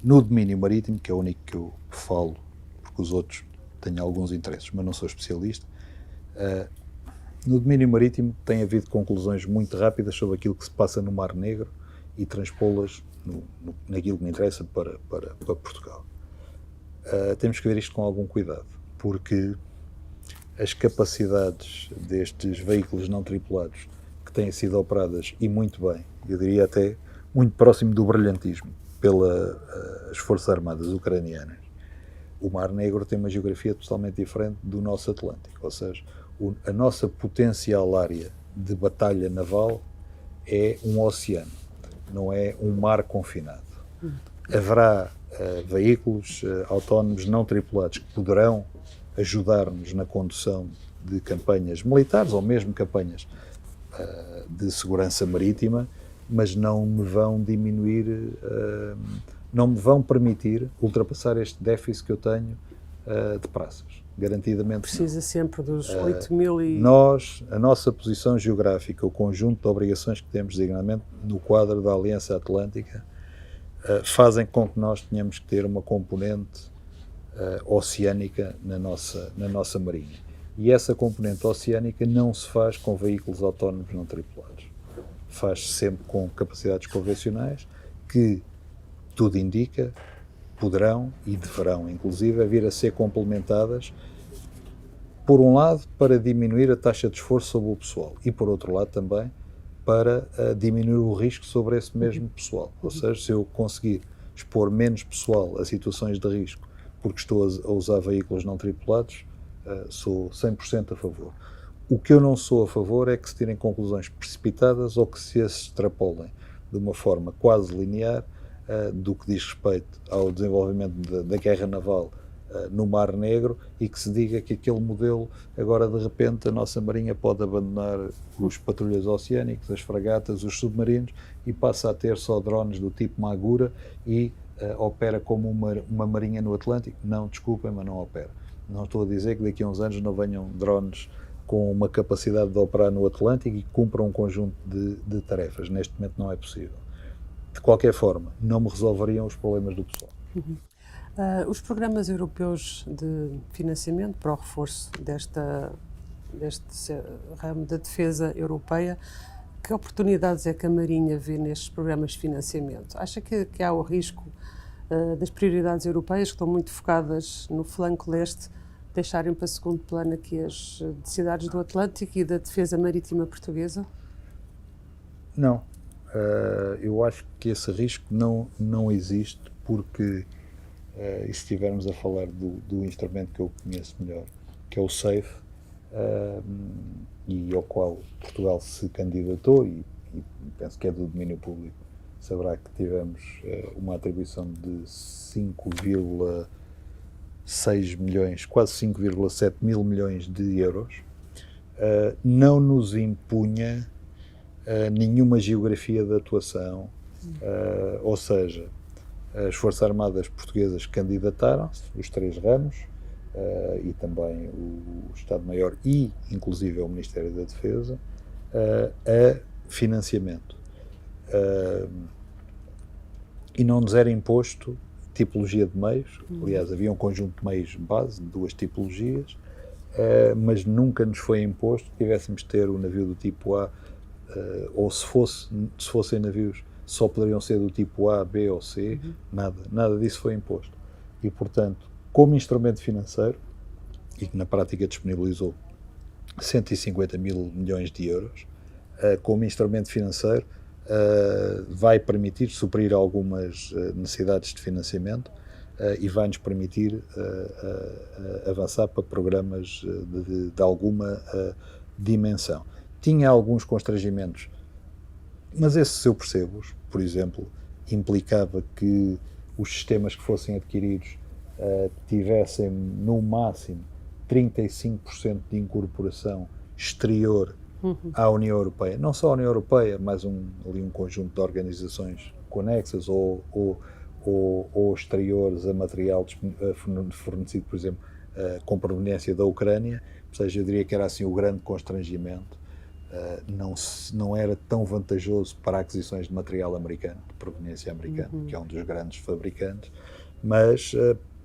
No domínio marítimo, que é o único que eu falo, porque os outros têm alguns interesses, mas não sou especialista, no domínio marítimo tem havido conclusões muito rápidas sobre aquilo que se passa no Mar Negro e transpô-las naquilo que me interessa para Portugal. Temos que ver isto com algum cuidado, porque as capacidades destes veículos não tripulados que têm sido operadas, e muito bem, eu diria até muito próximo do brilhantismo, pelas Forças Armadas ucranianas, o Mar Negro tem uma geografia totalmente diferente do nosso Atlântico, ou seja, a nossa potencial área de batalha naval é um oceano, não é um mar confinado. Haverá veículos autónomos não tripulados que poderão ajudar-nos na condução de campanhas militares ou mesmo campanhas de segurança marítima, mas não me vão diminuir, não me vão permitir ultrapassar este déficit que eu tenho de praças, garantidamente. Precisa sempre dos 8.000 e... A nossa posição geográfica, o conjunto de obrigações que temos, designadamente no quadro da Aliança Atlântica, fazem com que nós tenhamos que ter uma componente oceânica na nossa marinha. E essa componente oceânica não se faz com veículos autónomos não tripulados. Faz-se sempre com capacidades convencionais que, tudo indica, poderão e deverão, inclusive, vir a ser complementadas, por um lado, para diminuir a taxa de esforço sobre o pessoal e, por outro lado, também para diminuir o risco sobre esse mesmo pessoal. Ou seja, se eu conseguir expor menos pessoal a situações de risco porque estou a usar veículos não tripulados, sou 100% a favor. O que eu não sou a favor é que se tirem conclusões precipitadas ou que se extrapolem de uma forma quase linear do que diz respeito ao desenvolvimento da guerra naval no Mar Negro e que se diga que aquele modelo, agora de repente a nossa Marinha pode abandonar os patrulhas oceânicos, as fragatas, os submarinos e passa a ter só drones do tipo Magura e opera como uma Marinha no Atlântico. Não, desculpem, mas não opera. Não estou a dizer que daqui a uns anos não venham drones com uma capacidade de operar no Atlântico e que cumpram um conjunto de tarefas. Neste momento não é possível. De qualquer forma, não me resolveriam os problemas do pessoal. Os programas europeus de financiamento para o reforço deste ramo da defesa europeia, que oportunidades é que a Marinha vê nestes programas de financiamento? Acha que há o risco das prioridades europeias, que estão muito focadas no flanco leste, deixarem para segundo plano aqui as necessidades do Atlântico e da defesa marítima portuguesa? Não. Eu acho que esse risco não existe, porque e se estivermos a falar do instrumento que eu conheço melhor, que é o SAFE, e ao qual Portugal se candidatou, e penso que é do domínio público, saberá que tivemos uma atribuição de 5,6 milhões, quase 5,7 mil milhões de euros, não nos impunha nenhuma geografia de atuação, ou seja, as Forças Armadas Portuguesas candidataram-se, os três ramos, e também o Estado-Maior e, inclusive, o Ministério da Defesa, a financiamento. E não nos era imposto tipologia de meios. Aliás, havia um conjunto de meios base, de duas tipologias, mas nunca nos foi imposto que tivéssemos de ter o navio do tipo A, ou se fossem navios só poderiam ser do tipo A, B ou C, nada disso foi imposto. E, portanto, como instrumento financeiro, e que na prática disponibilizou 150 mil milhões de euros, como instrumento financeiro, vai permitir suprir algumas necessidades de financiamento e vai-nos permitir avançar para programas de alguma dimensão. Tinha alguns constrangimentos, mas esses eu percebo-os. Por exemplo, implicava que os sistemas que fossem adquiridos tivessem no máximo 35% de incorporação exterior à União Europeia. Não só a União Europeia, mas ali um conjunto de organizações conexas ou exteriores a material fornecido, por exemplo, com proveniência da Ucrânia. Ou seja, eu diria que era assim o grande constrangimento. Não era tão vantajoso para aquisições de material americano, de proveniência americana, que é um dos grandes fabricantes, mas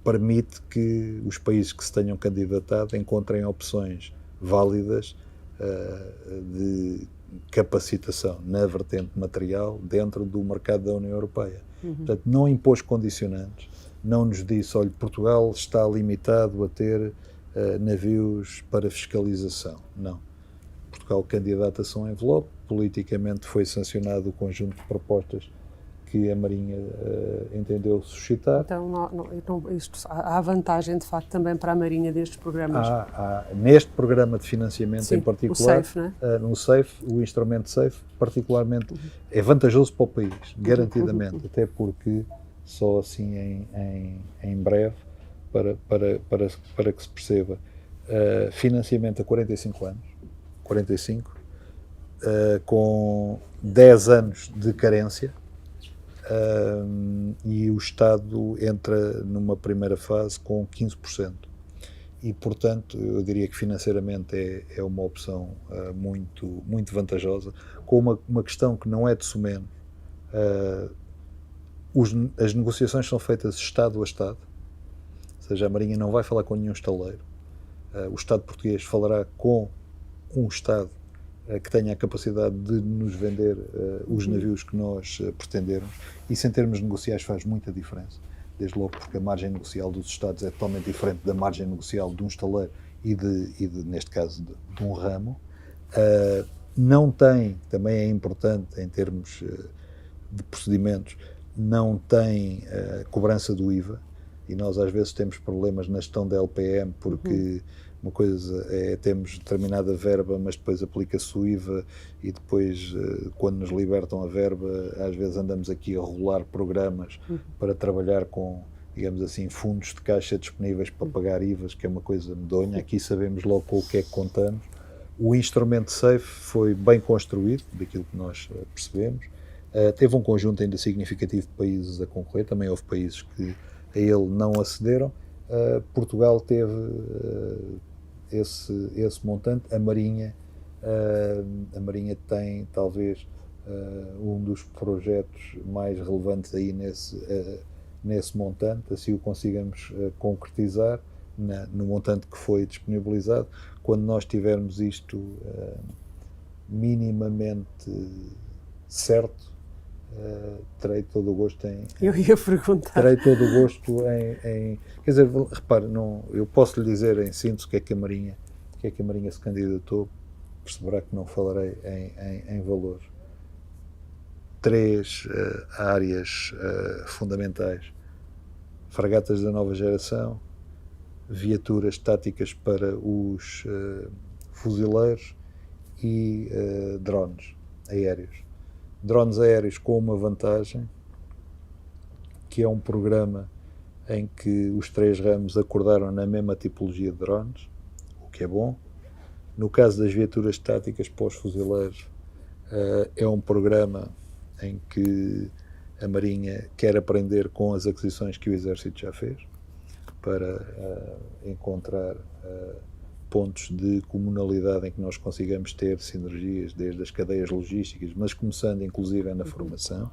permite que os países que se tenham candidatado encontrem opções válidas de capacitação na vertente material dentro do mercado da União Europeia. Portanto, não impôs condicionantes, não nos disse, olha, Portugal está limitado a ter navios para fiscalização. Não. Portugal candidata-se a um envelope, politicamente foi sancionado o conjunto de propostas que a Marinha entendeu suscitar. Então há vantagem, de facto, também para a Marinha destes programas? Neste programa de financiamento, sim, em particular, o SAFE, né? No SAFE, o instrumento SAFE, particularmente, é vantajoso para o país, garantidamente, até porque só assim em breve, para que se perceba, financiamento a 45 anos, 45, com 10 anos de carência, e o Estado entra numa primeira fase com 15%. E, portanto, eu diria que financeiramente é uma opção muito vantajosa, com uma questão que não é de sumenos. As negociações são feitas Estado a Estado, ou seja, a Marinha não vai falar com nenhum estaleiro. O Estado português falará com um Estado que tenha a capacidade de nos vender os navios que nós pretendermos. Isso, em termos negociais, faz muita diferença. Desde logo porque a margem negocial dos Estados é totalmente diferente da margem negocial de um estaleiro neste caso, de um ramo. Não tem, também é importante em termos de procedimentos, não tem cobrança do IVA, e nós às vezes temos problemas na gestão da LPM porque uma coisa é termos determinada verba, mas depois aplica-se o IVA e depois, quando nos libertam a verba, às vezes andamos aqui a rolar programas para trabalhar com, digamos assim, fundos de caixa disponíveis para pagar IVAs, que é uma coisa medonha. Aqui sabemos logo com o que é que contamos. O instrumento SAFE foi bem construído, daquilo que nós percebemos. Teve um conjunto ainda significativo de países a concorrer, também houve países que a ele não acederam. Portugal teve esse montante. A Marinha tem talvez um dos projetos mais relevantes aí nesse montante, assim o consigamos concretizar no montante que foi disponibilizado. Quando nós tivermos isto minimamente certo, terei todo o gosto Eu ia perguntar. Terei todo o gosto em quer dizer, repare, eu posso lhe dizer em síntese o que é que a Marinha se candidatou, perceberá que não falarei em valores. 3 áreas fundamentais: fragatas da nova geração, viaturas táticas para os fuzileiros e drones aéreos. Drones aéreos com uma vantagem, que é um programa em que os 3 ramos acordaram na mesma tipologia de drones, o que é bom. No caso das viaturas táticas para os fuzileiros, é um programa em que a Marinha quer aprender com as aquisições que o Exército já fez, para encontrar pontos de comunalidade em que nós consigamos ter sinergias desde as cadeias logísticas, mas começando inclusive na formação.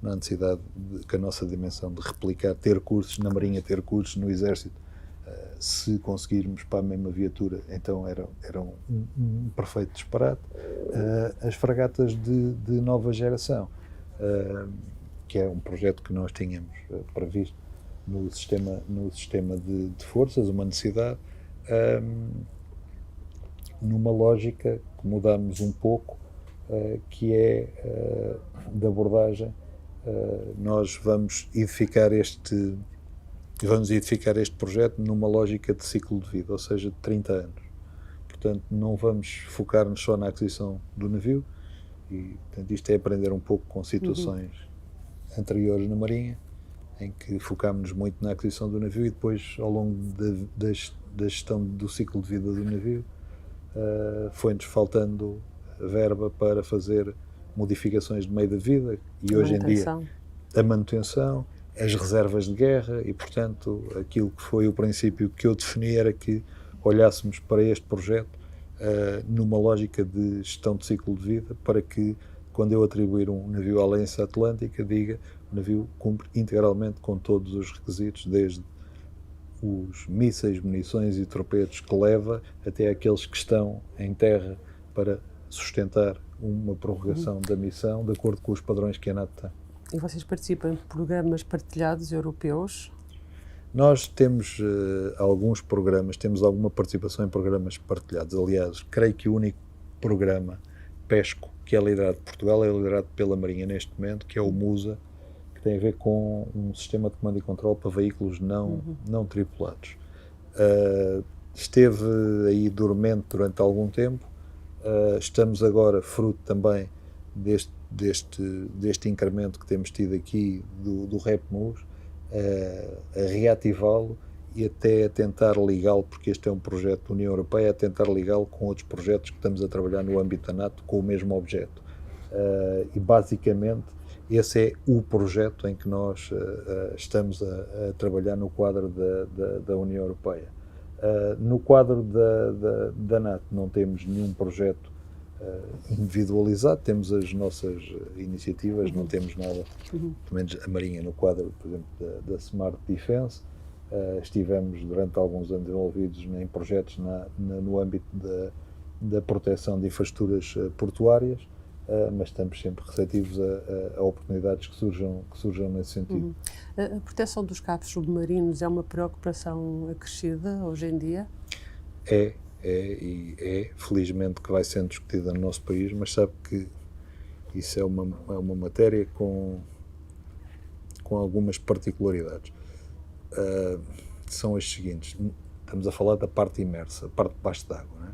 Não há necessidade que a nossa dimensão de replicar, ter cursos na Marinha, ter cursos no Exército, se conseguirmos para a mesma viatura, então era um perfeito disparate. As fragatas de nova geração, que é um projeto que nós tínhamos previsto no sistema de forças, uma necessidade, numa lógica que mudamos um pouco, que é de abordagem. Nós vamos edificar este projeto numa lógica de ciclo de vida, ou seja, de 30 anos. Portanto, não vamos focar-nos só na aquisição do navio, e portanto, isto é aprender um pouco com situações anteriores na Marinha, em que focámos-nos muito na aquisição do navio e depois, ao longo da gestão do ciclo de vida do navio, foi-nos faltando verba para fazer modificações de meio da vida e hoje em dia a manutenção, as reservas de guerra e, portanto, aquilo que foi o princípio que eu defini era que olhássemos para este projeto numa lógica de gestão de ciclo de vida, para que, quando eu atribuir um navio à Aliança Atlântica, diga o navio cumpre integralmente com todos os requisitos, desde os mísseis, munições e torpedos que leva, até aqueles que estão em terra para sustentar uma prorrogação da missão, de acordo com os padrões que a NATO tem. E vocês participam em programas partilhados europeus? Nós temos alguns programas, temos alguma participação em programas partilhados. Aliás, creio que o único programa PESCO que é liderado por Portugal é liderado pela Marinha neste momento, que é o MUSA, que tem a ver com um sistema de comando e controle para veículos não tripulados. Esteve aí dormente durante algum tempo. Estamos agora, fruto também deste incremento que temos tido aqui do REPMUS, a reativá-lo e até a tentar ligá-lo, porque este é um projeto da União Europeia, a tentar ligá-lo com outros projetos que estamos a trabalhar no âmbito da NATO com o mesmo objeto. E basicamente esse é o projeto em que nós estamos a trabalhar no quadro da União Europeia. No quadro da NATO não temos nenhum projeto individualizado, temos as nossas iniciativas, não temos nada, pelo menos a Marinha no quadro, por exemplo, da Smart Defense. Estivemos durante alguns anos envolvidos em projetos no âmbito da proteção de infraestruturas portuárias, mas estamos sempre receptivos a oportunidades que surjam nesse sentido. A proteção dos cabos submarinos é uma preocupação acrescida hoje em dia? É felizmente que vai sendo discutida no nosso país, mas sabe que isso é uma matéria com algumas particularidades. São as seguintes: estamos a falar da parte imersa, a parte debaixo d'água, não é?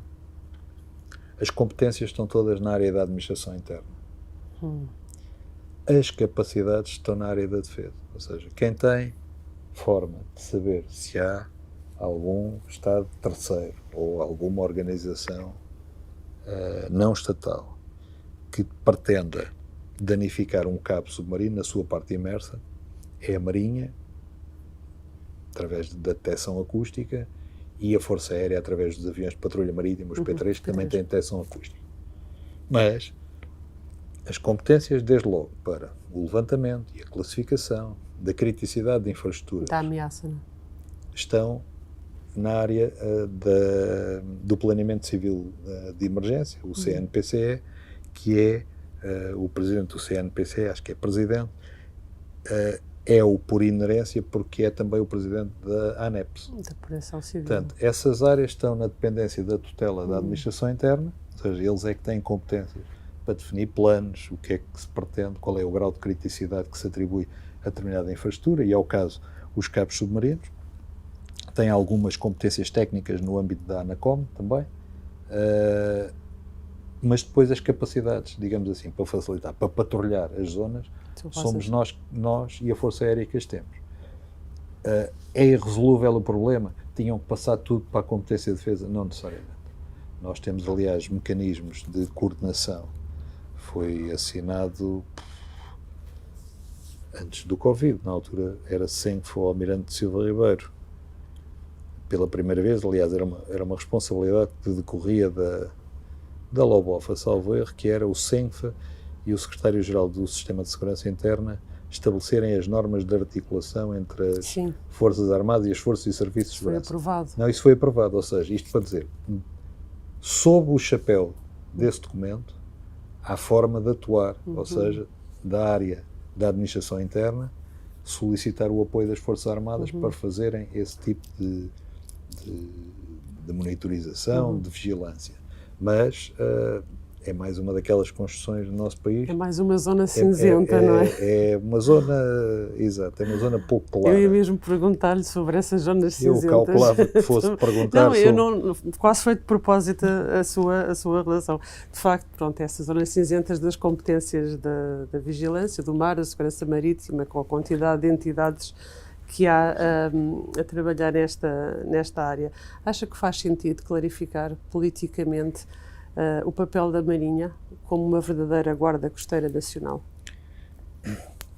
As competências estão todas na área da administração interna. As capacidades estão na área da defesa, ou seja, quem tem forma de saber se há algum Estado terceiro ou alguma organização não estatal que pretenda danificar um cabo submarino na sua parte imersa, é a Marinha, através da detecção acústica, e a Força Aérea, através dos aviões de patrulha marítima, os P3, que também têm detecção acústica. Mas as competências, desde logo, para o levantamento e a classificação da criticidade de infraestruturas, da ameaça, não? Estão na área do planeamento civil de emergência, o CNPCE, que é o presidente do CNPCE, acho que é presidente, é o por inerência, porque é também o presidente da ANEPS. Da Proteção Civil. Portanto, essas áreas estão na dependência da tutela da administração interna, ou seja, eles é que têm competências para definir planos, o que é que se pretende, qual é o grau de criticidade que se atribui a determinada infraestrutura, e ao caso, os cabos submarinos. Tem algumas competências técnicas no âmbito da ANACOM também, mas depois as capacidades, digamos assim, para facilitar, para patrulhar as zonas, somos nós e a Força Aérea que as temos. É irresolúvel o problema? Tinham que passar tudo para a competência de defesa? Não necessariamente. Nós temos, aliás, mecanismos de coordenação. Foi assinado antes do Covid, na altura era CENFO Almirante Silva Ribeiro. Pela primeira vez, aliás, era uma responsabilidade que decorria da LOBOFA, salvo erro, que era o CENFA e o Secretário-Geral do Sistema de Segurança Interna estabelecerem as normas de articulação entre as Forças Armadas e as Forças e Serviços de Segurança. Foi aprovado. Não, isso foi aprovado, ou seja, isto para dizer, sob o chapéu desse documento, há forma de atuar, ou seja, da área da administração interna, solicitar o apoio das Forças Armadas para fazerem esse tipo de monitorização, de vigilância. Mas é mais uma daquelas construções do nosso país. É mais uma zona cinzenta, não é? É uma zona, exato, é uma zona pouco clara. Eu ia mesmo perguntar-lhe sobre essas zonas cinzentas. Eu calculava que fosse perguntar não, eu não, quase foi de propósito a sua relação. De facto, pronto, essas zonas cinzentas das competências da vigilância do mar, da segurança marítima, com a quantidade de entidades que há a trabalhar nesta área. Acha que faz sentido clarificar politicamente o papel da Marinha como uma verdadeira guarda costeira nacional?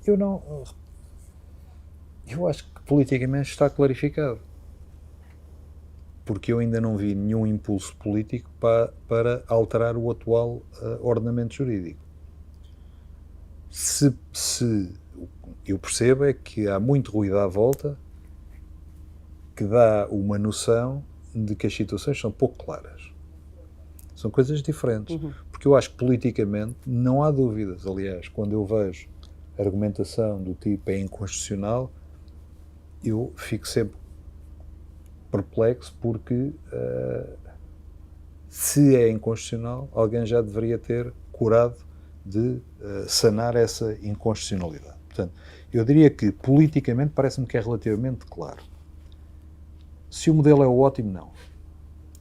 Eu acho que politicamente está clarificado. Porque eu ainda não vi nenhum impulso político para alterar o atual ordenamento jurídico. Se eu percebo é que há muito ruído à volta que dá uma noção de que as situações são pouco claras. São coisas diferentes. Porque eu acho que politicamente não há dúvidas. Aliás, quando eu vejo argumentação do tipo é inconstitucional, eu fico sempre perplexo porque se é inconstitucional, alguém já deveria ter curado de sanar essa inconstitucionalidade. Portanto, eu diria que politicamente parece-me que é relativamente claro. Se o modelo é o ótimo, não.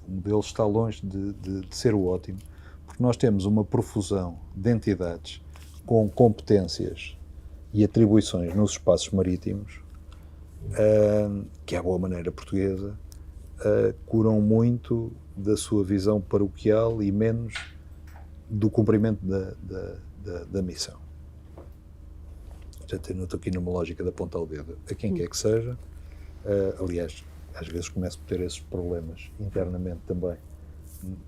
O modelo está longe de ser o ótimo, porque nós temos uma profusão de entidades com competências e atribuições nos espaços marítimos que, à boa maneira portuguesa, curam muito da sua visão paroquial e menos do cumprimento da missão. Portanto, eu não estou aqui numa lógica de apontar o dedo a quem quer que seja. Aliás, às vezes começo por ter esses problemas internamente também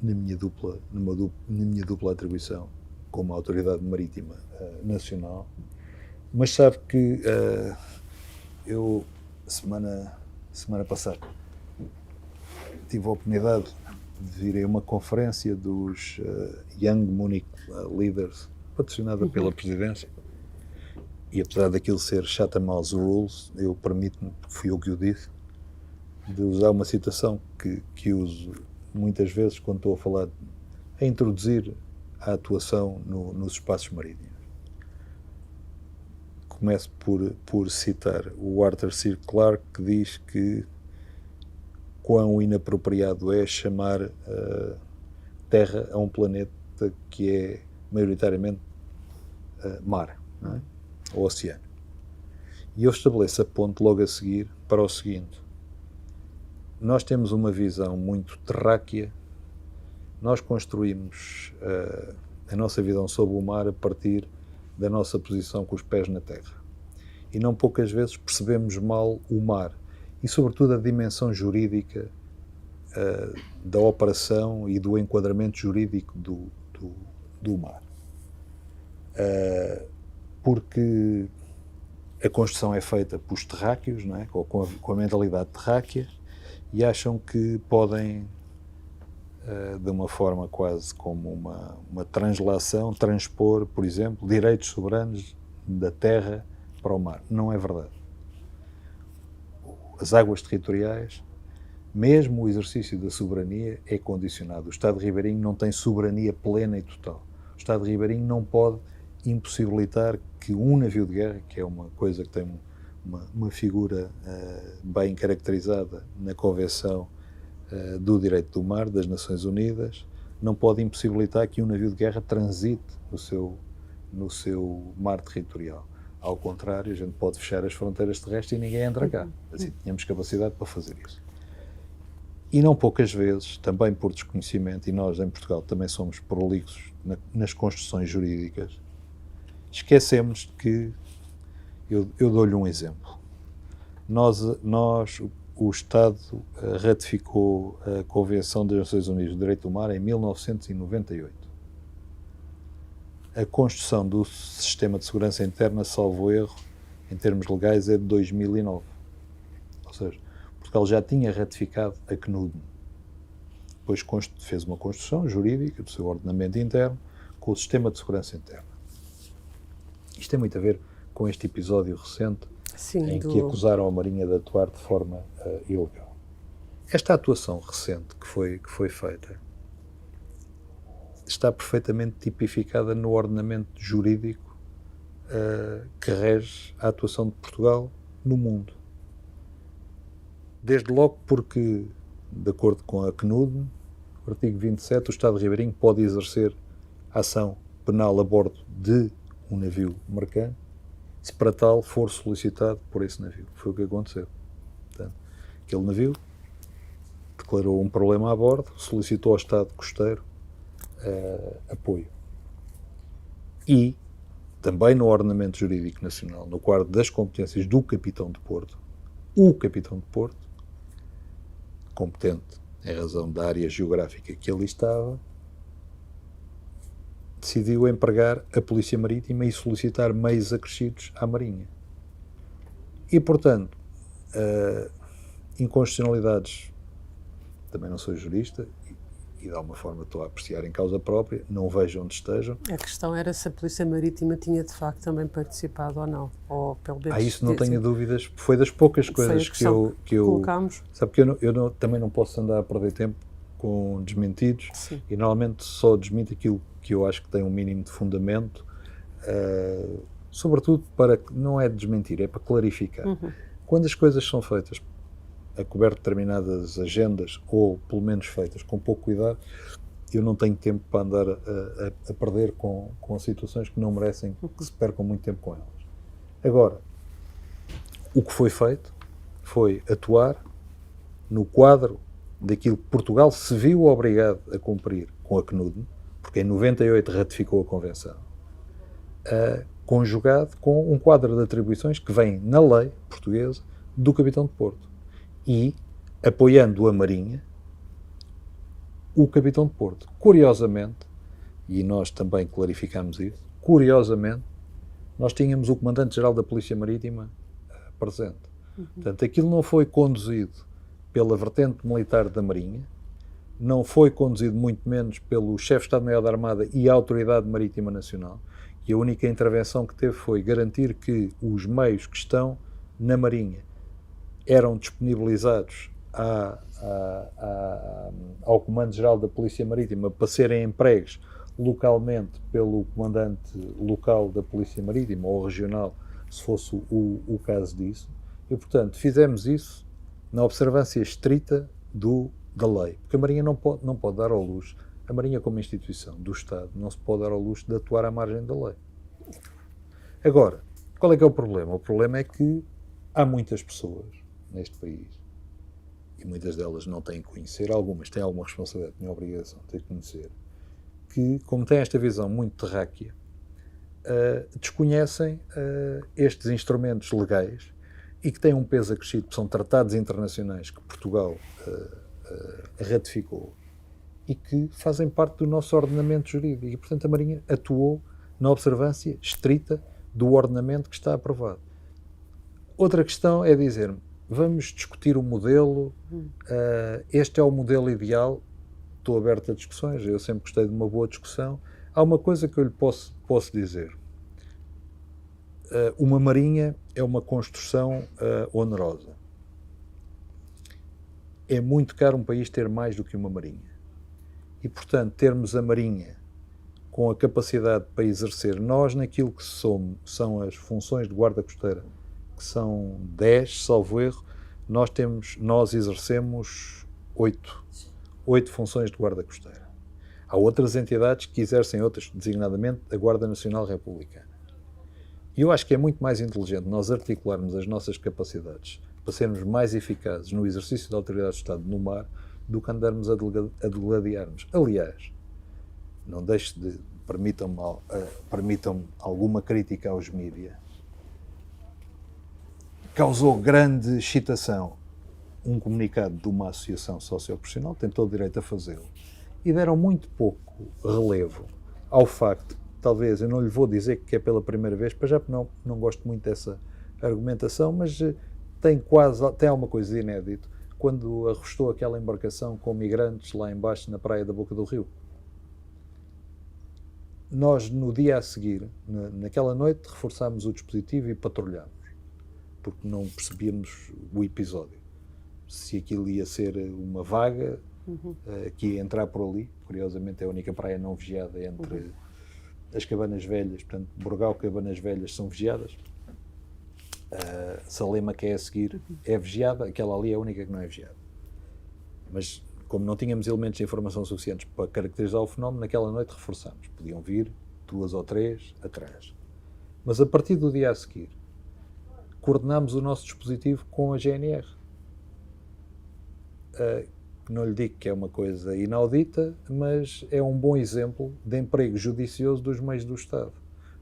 na minha dupla atribuição como Autoridade Marítima Nacional. Mas sabe que eu, semana passada, tive a oportunidade de vir a uma conferência dos Young Munich Leaders, patrocinada pela Presidência, e apesar daquilo ser Chatham House Rules, eu permito-me, fui eu que o disse, de usar uma citação que uso muitas vezes quando estou a falar, a introduzir a atuação nos espaços marítimos. Começo por citar o Arthur C. Clarke, que diz que quão inapropriado é chamar Terra a um planeta que é maioritariamente mar, não é? Ou oceano. E eu estabeleço a ponte logo a seguir para o seguinte: nós temos uma visão muito terráquea, nós construímos a nossa visão sobre o mar a partir da nossa posição com os pés na terra. E não poucas vezes percebemos mal o mar e, sobretudo, a dimensão jurídica da operação e do enquadramento jurídico do mar. Porque a construção é feita pelos terráqueos, não é? com a mentalidade terráquea, e acham que podem, de uma forma quase como uma translação, transpor, por exemplo, direitos soberanos da terra para o mar. Não é verdade. As águas territoriais, mesmo o exercício da soberania, é condicionado. O Estado ribeirinho não tem soberania plena e total. O Estado ribeirinho não pode impossibilitar que um navio de guerra, que é uma coisa que tem uma figura bem caracterizada na Convenção do Direito do Mar das Nações Unidas, não pode impossibilitar que um navio de guerra transite no seu mar territorial. Ao contrário, a gente pode fechar as fronteiras terrestres e ninguém entra cá. Assim, tínhamos capacidade para fazer isso. E não poucas vezes, também por desconhecimento, e nós em Portugal também somos prolixos nas construções jurídicas, esquecemos que, eu dou-lhe um exemplo, o Estado ratificou a Convenção das Nações Unidas do Direito do Mar em 1998. A construção do Sistema de Segurança Interna, salvo erro, em termos legais, é de 2009. Ou seja, Portugal já tinha ratificado a CNUD. Depois fez uma construção jurídica do seu ordenamento interno com o Sistema de Segurança Interna. Isto tem muito a ver com este episódio recente, em que acusaram a Marinha de atuar de forma ilegal. Esta atuação recente que foi feita está perfeitamente tipificada no ordenamento jurídico que rege a atuação de Portugal no mundo. Desde logo porque, de acordo com a CNUD, o artigo 27, o Estado ribeirinho pode exercer ação penal a bordo de um navio mercante, se para tal for solicitado por esse navio. Foi o que aconteceu. Portanto, aquele navio declarou um problema a bordo, solicitou ao Estado costeiro apoio. E, também no ordenamento jurídico nacional, no quadro das competências do Capitão de Porto, o Capitão de Porto, competente em razão da área geográfica que ali estava, decidiu empregar a Polícia Marítima e solicitar meios acrescidos à Marinha. E, portanto, inconstitucionalidades, também não sou jurista, e de alguma forma estou a apreciar em causa própria, não vejo onde estejam. A questão era se a Polícia Marítima tinha de facto também participado ou não, ou pelo menos... Isso não tenho dúvidas, foi das poucas coisas que eu colocámos. Sabe que eu também não posso andar a perder tempo com desmentidos. Sim. E normalmente só desminto aquilo que eu acho que tem um mínimo de fundamento, sobretudo para, não é desmentir, é para clarificar. Quando as coisas são feitas a coberto de determinadas agendas, ou pelo menos feitas com pouco cuidado, eu não tenho tempo para andar a perder com situações que não merecem que se percam muito tempo com elas. Agora, o que foi feito foi atuar no quadro daquilo que Portugal se viu obrigado a cumprir com a CNUD, porque em 98 ratificou a Convenção, conjugado com um quadro de atribuições que vem na lei portuguesa do Capitão de Porto. E, apoiando a Marinha, o Capitão de Porto. Curiosamente, e nós também clarificamos isso, curiosamente, nós tínhamos o Comandante-Geral da Polícia Marítima presente. Portanto, aquilo não foi conduzido pela vertente militar da Marinha, não foi conduzido muito menos pelo Chefe de Estado-Maior da Armada e a Autoridade Marítima Nacional, e a única intervenção que teve foi garantir que os meios que estão na Marinha eram disponibilizados ao Comando-Geral da Polícia Marítima para serem empregues localmente pelo comandante local da Polícia Marítima ou regional, se fosse o caso disso. E, portanto, fizemos isso na observância estrita da lei. Porque a Marinha não pode dar ao luxo, a Marinha como instituição do Estado, não se pode dar ao luxo de atuar à margem da lei. Agora, qual é que é o problema? O problema é que há muitas pessoas neste país, e muitas delas não têm que conhecer, algumas têm alguma responsabilidade, têm a obrigação de ter que conhecer, que, como têm esta visão muito terráquea, desconhecem estes instrumentos legais e que têm um peso acrescido, que são tratados internacionais que Portugal ratificou e que fazem parte do nosso ordenamento jurídico. E, portanto, a Marinha atuou na observância estrita do ordenamento que está aprovado. Outra questão é dizer-me, vamos discutir o modelo, este é o modelo ideal, estou aberto a discussões, eu sempre gostei de uma boa discussão. Há uma coisa que eu lhe posso dizer. Uma marinha é uma construção onerosa. É muito caro um país ter mais do que uma marinha. E, portanto, termos a marinha com a capacidade para exercer nós naquilo que são as funções de guarda costeira, que são 10, salvo erro, nós exercemos 8 funções de guarda costeira. Há outras entidades que exercem outras, designadamente a Guarda Nacional Republicana. E eu acho que é muito mais inteligente nós articularmos as nossas capacidades para sermos mais eficazes no exercício da autoridade do Estado no mar do que andarmos a degladiarmos. Aliás, não deixe de, permitam-me alguma crítica aos mídias. Causou grande excitação um comunicado de uma associação socioprofissional, tem todo o direito a fazê-lo, e deram muito pouco relevo ao facto, talvez, eu não lhe vou dizer que é pela primeira vez, para já não gosto muito dessa argumentação, mas tem alguma coisa de inédito, quando arrostou aquela embarcação com migrantes lá embaixo na praia da Boca do Rio. Nós, no dia a seguir, naquela noite, reforçámos o dispositivo e patrulhámos, porque não percebíamos o episódio. Se aquilo ia ser uma vaga, que ia entrar por ali. Curiosamente é a única praia não vigiada entre as Cabanas Velhas, portanto, Burgal, Cabanas Velhas são vigiadas. Salema, que é a seguir, é vigiada, aquela ali é a única que não é vigiada. Mas, como não tínhamos elementos de informação suficientes para caracterizar o fenómeno, naquela noite reforçámos. Podiam vir 2 ou 3 atrás. Mas, a partir do dia a seguir, coordenámos o nosso dispositivo com a GNR. Não lhe digo que é uma coisa inaudita, mas é um bom exemplo de emprego judicioso dos meios do Estado.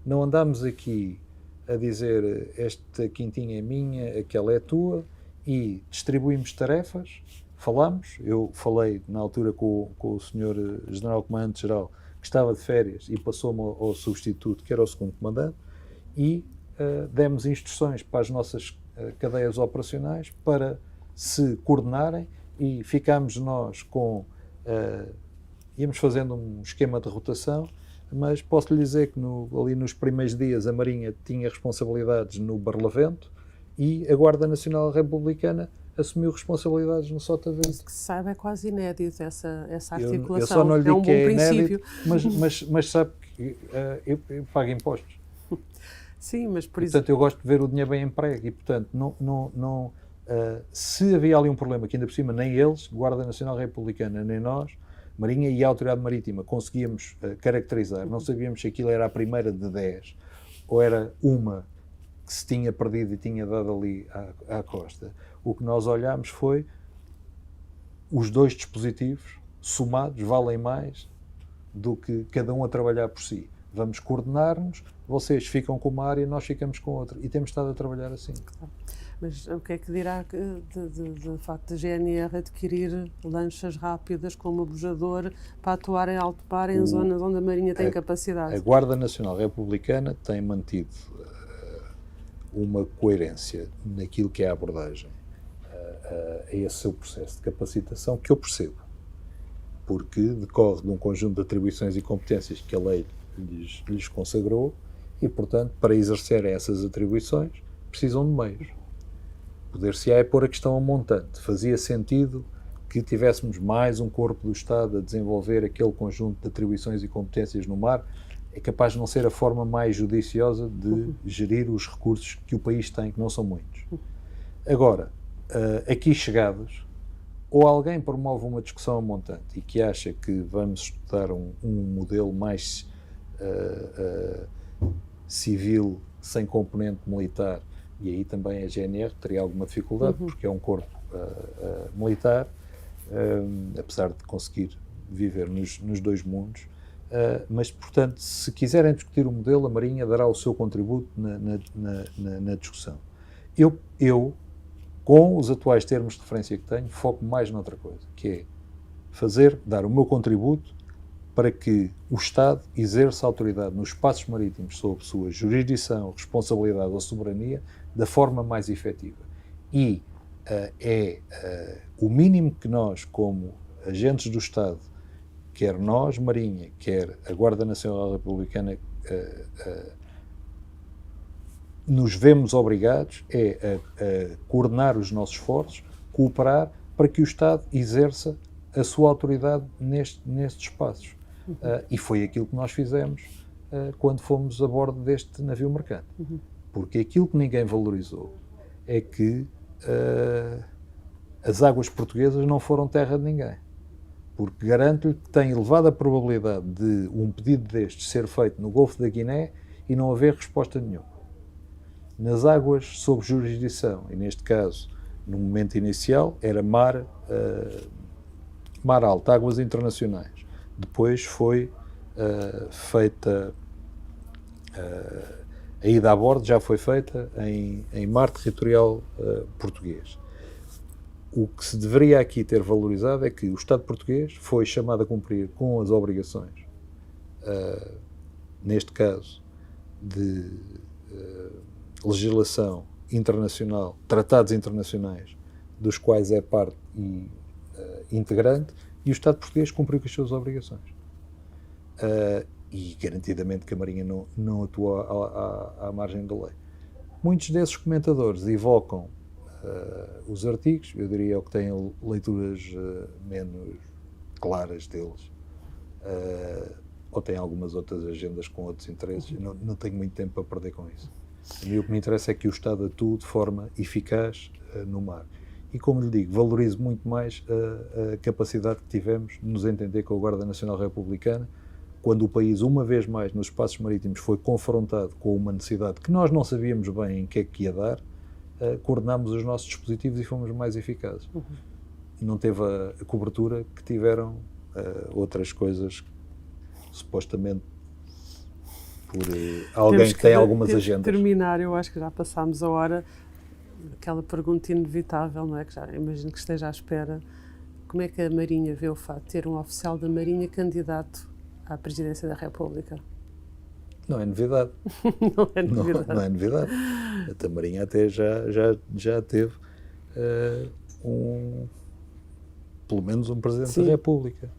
Não andámos aqui a dizer esta quintinha é minha, aquela é tua, e distribuímos tarefas, falámos, eu falei na altura com o Sr. General Comandante-Geral, que estava de férias, e passou-me ao substituto, que era o segundo comandante, e demos instruções para as nossas cadeias operacionais para se coordenarem, e ficámos nós com... íamos fazendo um esquema de rotação, mas posso lhe dizer que ali nos primeiros dias a Marinha tinha responsabilidades no Barlavento e a Guarda Nacional Republicana assumiu responsabilidades no Sotavento. Que se saiba, é quase inédito essa articulação. Eu só não lhe digo é um que bom é princípio. inédito, mas sabe que eu pago impostos. Sim, mas por Portanto, eu gosto de ver o dinheiro bem emprego e, portanto, se havia ali um problema que ainda por cima nem eles, Guarda Nacional Republicana, nem nós, Marinha e a Autoridade Marítima, conseguíamos caracterizar, não sabíamos se aquilo era a primeira de 10 ou era uma que se tinha perdido e tinha dado ali à costa. O que nós olhámos foi os 2 dispositivos somados valem mais do que cada um a trabalhar por si. Vamos coordenar-nos, vocês ficam com uma área, nós ficamos com outra. E temos estado a trabalhar assim. Mas o que é que dirá de facto da GNR adquirir lanchas rápidas como o bujador para atuar em alto mar em zonas onde a Marinha tem capacidade? A Guarda Nacional Republicana tem mantido uma coerência naquilo que é a abordagem a esse seu processo de capacitação, que eu percebo, porque decorre de um conjunto de atribuições e competências que a lei lhes consagrou e, portanto, para exercerem essas atribuições, precisam de meios. Poder-se-á é pôr a questão a montante. Fazia sentido que tivéssemos mais um corpo do Estado a desenvolver aquele conjunto de atribuições e competências no mar. É capaz de não ser a forma mais judiciosa de gerir os recursos que o país tem, que não são muitos. Agora, aqui chegados, ou alguém promove uma discussão a montante e que acha que vamos estudar um modelo mais civil, sem componente militar, e aí também a GNR teria alguma dificuldade, porque é um corpo militar, apesar de conseguir viver nos 2 mundos, mas, portanto, se quiserem discutir o modelo, a Marinha dará o seu contributo na discussão. Eu, com os atuais termos de referência que tenho, foco mais noutra coisa, que é dar o meu contributo para que o Estado exerça a autoridade nos espaços marítimos sob sua jurisdição, responsabilidade ou soberania da forma mais efetiva. E o mínimo que nós, como agentes do Estado, quer nós, Marinha, quer a Guarda Nacional Republicana, nos vemos obrigados a coordenar os nossos esforços, cooperar para que o Estado exerça a sua autoridade nestes espaços. E foi aquilo que nós fizemos quando fomos a bordo deste navio mercante. Porque aquilo que ninguém valorizou é que as águas portuguesas não foram terra de ninguém. Porque garanto-lhe que tem elevada probabilidade de um pedido destes ser feito no Golfo da Guiné e não haver resposta nenhuma. Nas águas sob jurisdição, e neste caso, no momento inicial, era mar alto, águas internacionais. Depois foi feita a ida a bordo, já foi feita em mar territorial português. O que se deveria aqui ter valorizado é que o Estado português foi chamado a cumprir com as obrigações, neste caso, de legislação internacional, tratados internacionais, dos quais é parte e integrante, e o Estado português cumpriu com as suas obrigações. E garantidamente que a Marinha não atua à margem da lei. Muitos desses comentadores evocam os artigos, eu diria o que têm leituras claras deles, ou têm algumas outras agendas com outros interesses. Não tenho muito tempo para perder com isso. E o que me interessa é que o Estado atue de forma eficaz no mar. E, como lhe digo, valorizo muito mais a capacidade que tivemos de nos entender com a Guarda Nacional Republicana, quando o país, uma vez mais, nos espaços marítimos, foi confrontado com uma necessidade que nós não sabíamos bem em que é que ia dar, coordenámos os nossos dispositivos e fomos mais eficazes. Não teve a cobertura que tiveram outras coisas, supostamente por alguém que tem algumas agendas. Terminar, eu acho que já passámos a hora, aquela pergunta inevitável, não é? Que já imagino que esteja à espera. Como é que a Marinha vê o fato de ter um oficial da Marinha candidato à presidência da República? Não é novidade. Não é novidade. Não é novidade. A Marinha até já teve pelo menos um Presidente Sim. da República.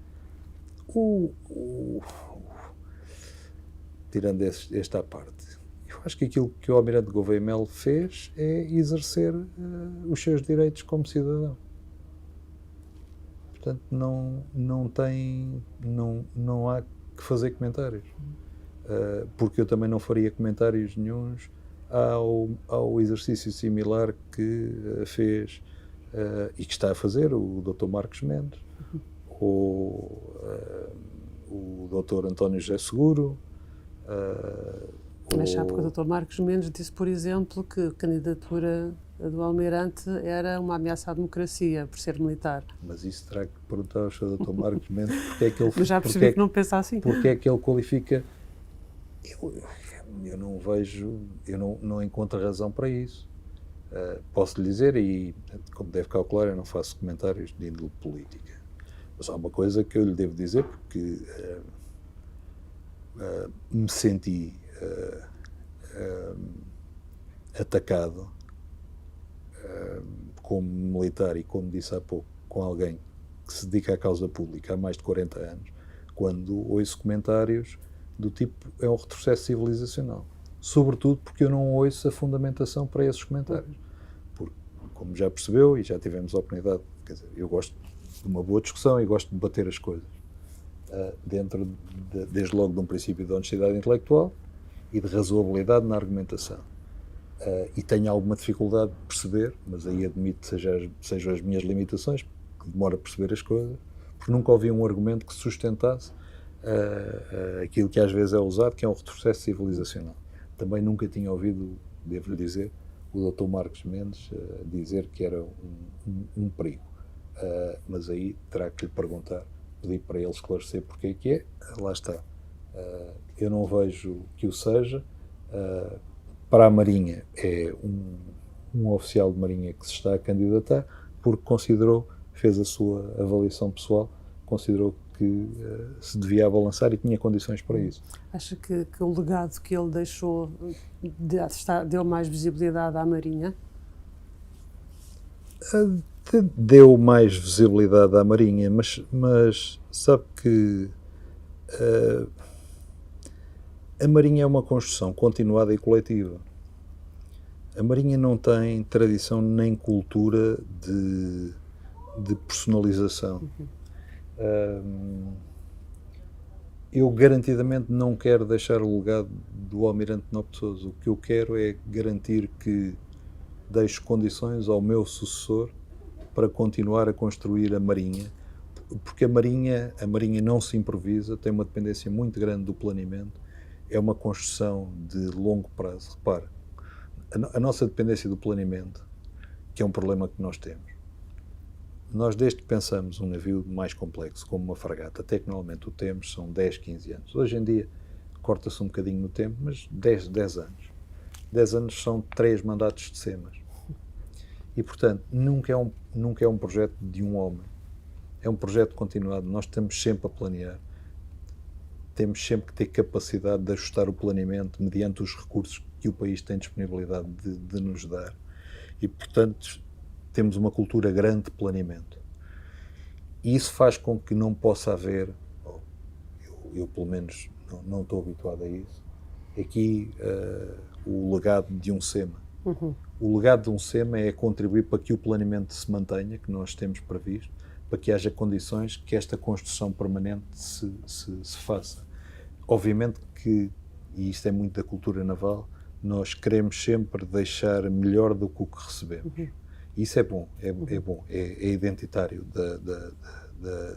Tirando esta à parte, eu acho que aquilo que o Almirante Gouveia Melo fez é exercer os seus direitos como cidadão. Portanto, não há que fazer comentários. Porque eu também não faria comentários nenhuns ao exercício similar que fez e que está a fazer o Dr. Marcos Mendes, ou o Dr. António José Seguro. Mas sabe que o Dr. Marcos Mendes disse, por exemplo, que a candidatura do Almirante era uma ameaça à democracia, por ser militar. Mas isso terá que perguntar ao Sr. Dr. Marcos Mendes porque é que ele... Mas já percebi que não pensa assim. Porque é que ele qualifica... Eu não vejo... Eu não encontro razão para isso. Posso lhe dizer, e como deve calcular, eu não faço comentários de índole política. Mas há uma coisa que eu lhe devo dizer, porque me senti atacado como militar e, como disse há pouco, com alguém que se dedica à causa pública há mais de 40 anos, quando ouço comentários do tipo, é um retrocesso civilizacional. Sobretudo porque eu não ouço a fundamentação para esses comentários. Porque, como já percebeu, e já tivemos a oportunidade, quer dizer, eu gosto de uma boa discussão e gosto de debater as coisas. Dentro, desde logo, de um princípio de honestidade intelectual e de razoabilidade na argumentação. E tenho alguma dificuldade de perceber, mas aí admito que sejam as minhas limitações, que demoro a perceber as coisas, porque nunca ouvi um argumento que sustentasse aquilo que às vezes é usado, que é um retrocesso civilizacional. Também nunca tinha ouvido, devo-lhe dizer, o Dr. Marcos Mendes dizer que era um perigo. Mas aí terá que lhe perguntar, pedir para ele esclarecer porque é que é. Lá está. Eu não vejo que o seja. Para a Marinha é um oficial de Marinha que se está a candidatar porque fez a sua avaliação pessoal, considerou que se devia abalançar e tinha condições para isso. Acha que o legado que ele deixou deu mais visibilidade à Marinha? Deu mais visibilidade à Marinha, mas sabe que a Marinha é uma construção continuada e coletiva. A Marinha não tem tradição nem cultura de personalização. Eu garantidamente não quero deixar o legado do Almirante Nobre de Sousa. O que eu quero é garantir que deixo condições ao meu sucessor para continuar a construir a Marinha, porque a Marinha não se improvisa, tem uma dependência muito grande do planeamento, é uma construção de longo prazo. Repara, a nossa dependência do planeamento, que é um problema que nós temos, nós desde que pensamos um navio mais complexo, como uma fragata, até que normalmente o temos, são 10, 15 anos. Hoje em dia, corta-se um bocadinho no tempo, mas 10 anos. 10 anos são 3 mandatos de SEMAS. E, portanto, nunca é um projeto de um homem. É um projeto continuado. Nós estamos sempre a planear. Temos sempre que ter capacidade de ajustar o planeamento mediante os recursos que o país tem disponibilidade de nos dar. E, portanto, temos uma cultura grande de planeamento. E isso faz com que não possa haver, eu pelo menos não estou habituado a isso, aqui o legado de um SEMA. O legado de um SEMA é contribuir para que o planeamento se mantenha, que nós temos previsto, para que haja condições que esta construção permanente se faça. Obviamente que, e isto é muito da cultura naval, nós queremos sempre deixar melhor do que o que recebemos. Isso é bom, é identitário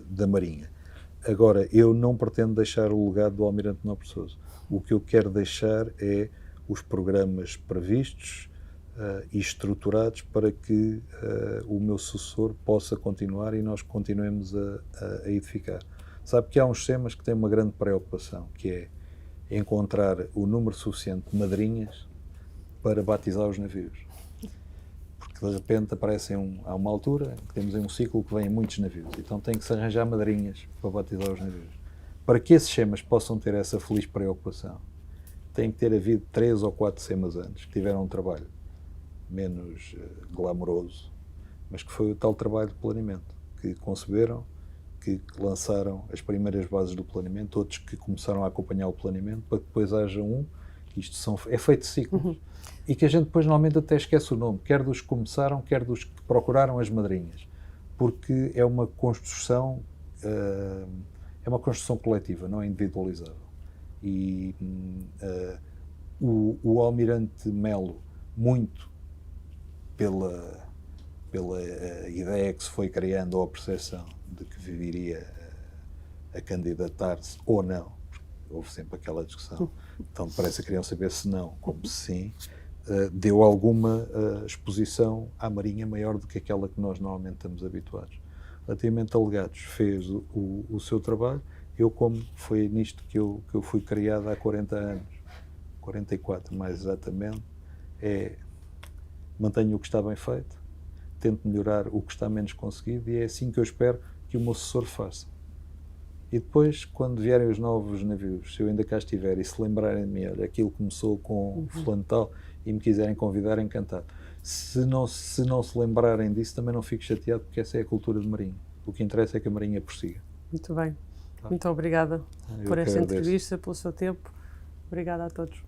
da Marinha. Agora, eu não pretendo deixar o legado do Almirante Nobre de Sousa. O que eu quero deixar é os programas previstos e estruturados para que o meu sucessor possa continuar e nós continuemos a edificar. Sabe que há uns sistemas que têm uma grande preocupação, que é encontrar o número suficiente de madrinhas para batizar os navios. Porque de repente há uma altura em que temos um ciclo que vem muitos navios, então tem que se arranjar madrinhas para batizar os navios. Para que esses sistemas possam ter essa feliz preocupação, tem que ter havido 3 ou 4 sistemas antes que tiveram um trabalho menos glamouroso, mas que foi o tal trabalho de planeamento, que conceberam, que lançaram as primeiras bases do planeamento, outros que começaram a acompanhar o planeamento, para que depois haja é feito de ciclos. E que a gente depois normalmente até esquece o nome, quer dos que começaram, quer dos que procuraram as madrinhas, porque é uma construção coletiva, não é individualizável. E o Almirante Melo, muito pela ideia que se foi criando ou a percepção de que viria a candidatar-se ou não, porque houve sempre aquela discussão, então depressa queriam saber se não, como se sim, deu alguma exposição à Marinha maior do que aquela que nós normalmente estamos habituados. Relativamente a legados, fez o seu trabalho. Eu, como foi nisto que eu fui criado há 40 anos, 44 mais exatamente, mantenho o que está bem feito, tento melhorar o que está menos conseguido e é assim que eu espero que o meu sucessor faça. E depois, quando vierem os novos navios, se eu ainda cá estiver e se lembrarem de mim, olha, aquilo começou com fulano tal e me quiserem convidar, encantado. Se não se lembrarem disso, também não fico chateado, porque essa é a cultura de Marinha. O que interessa é que a Marinha prossiga. Muito bem. Muito obrigada por esta entrevista, pelo seu tempo. Obrigada a todos.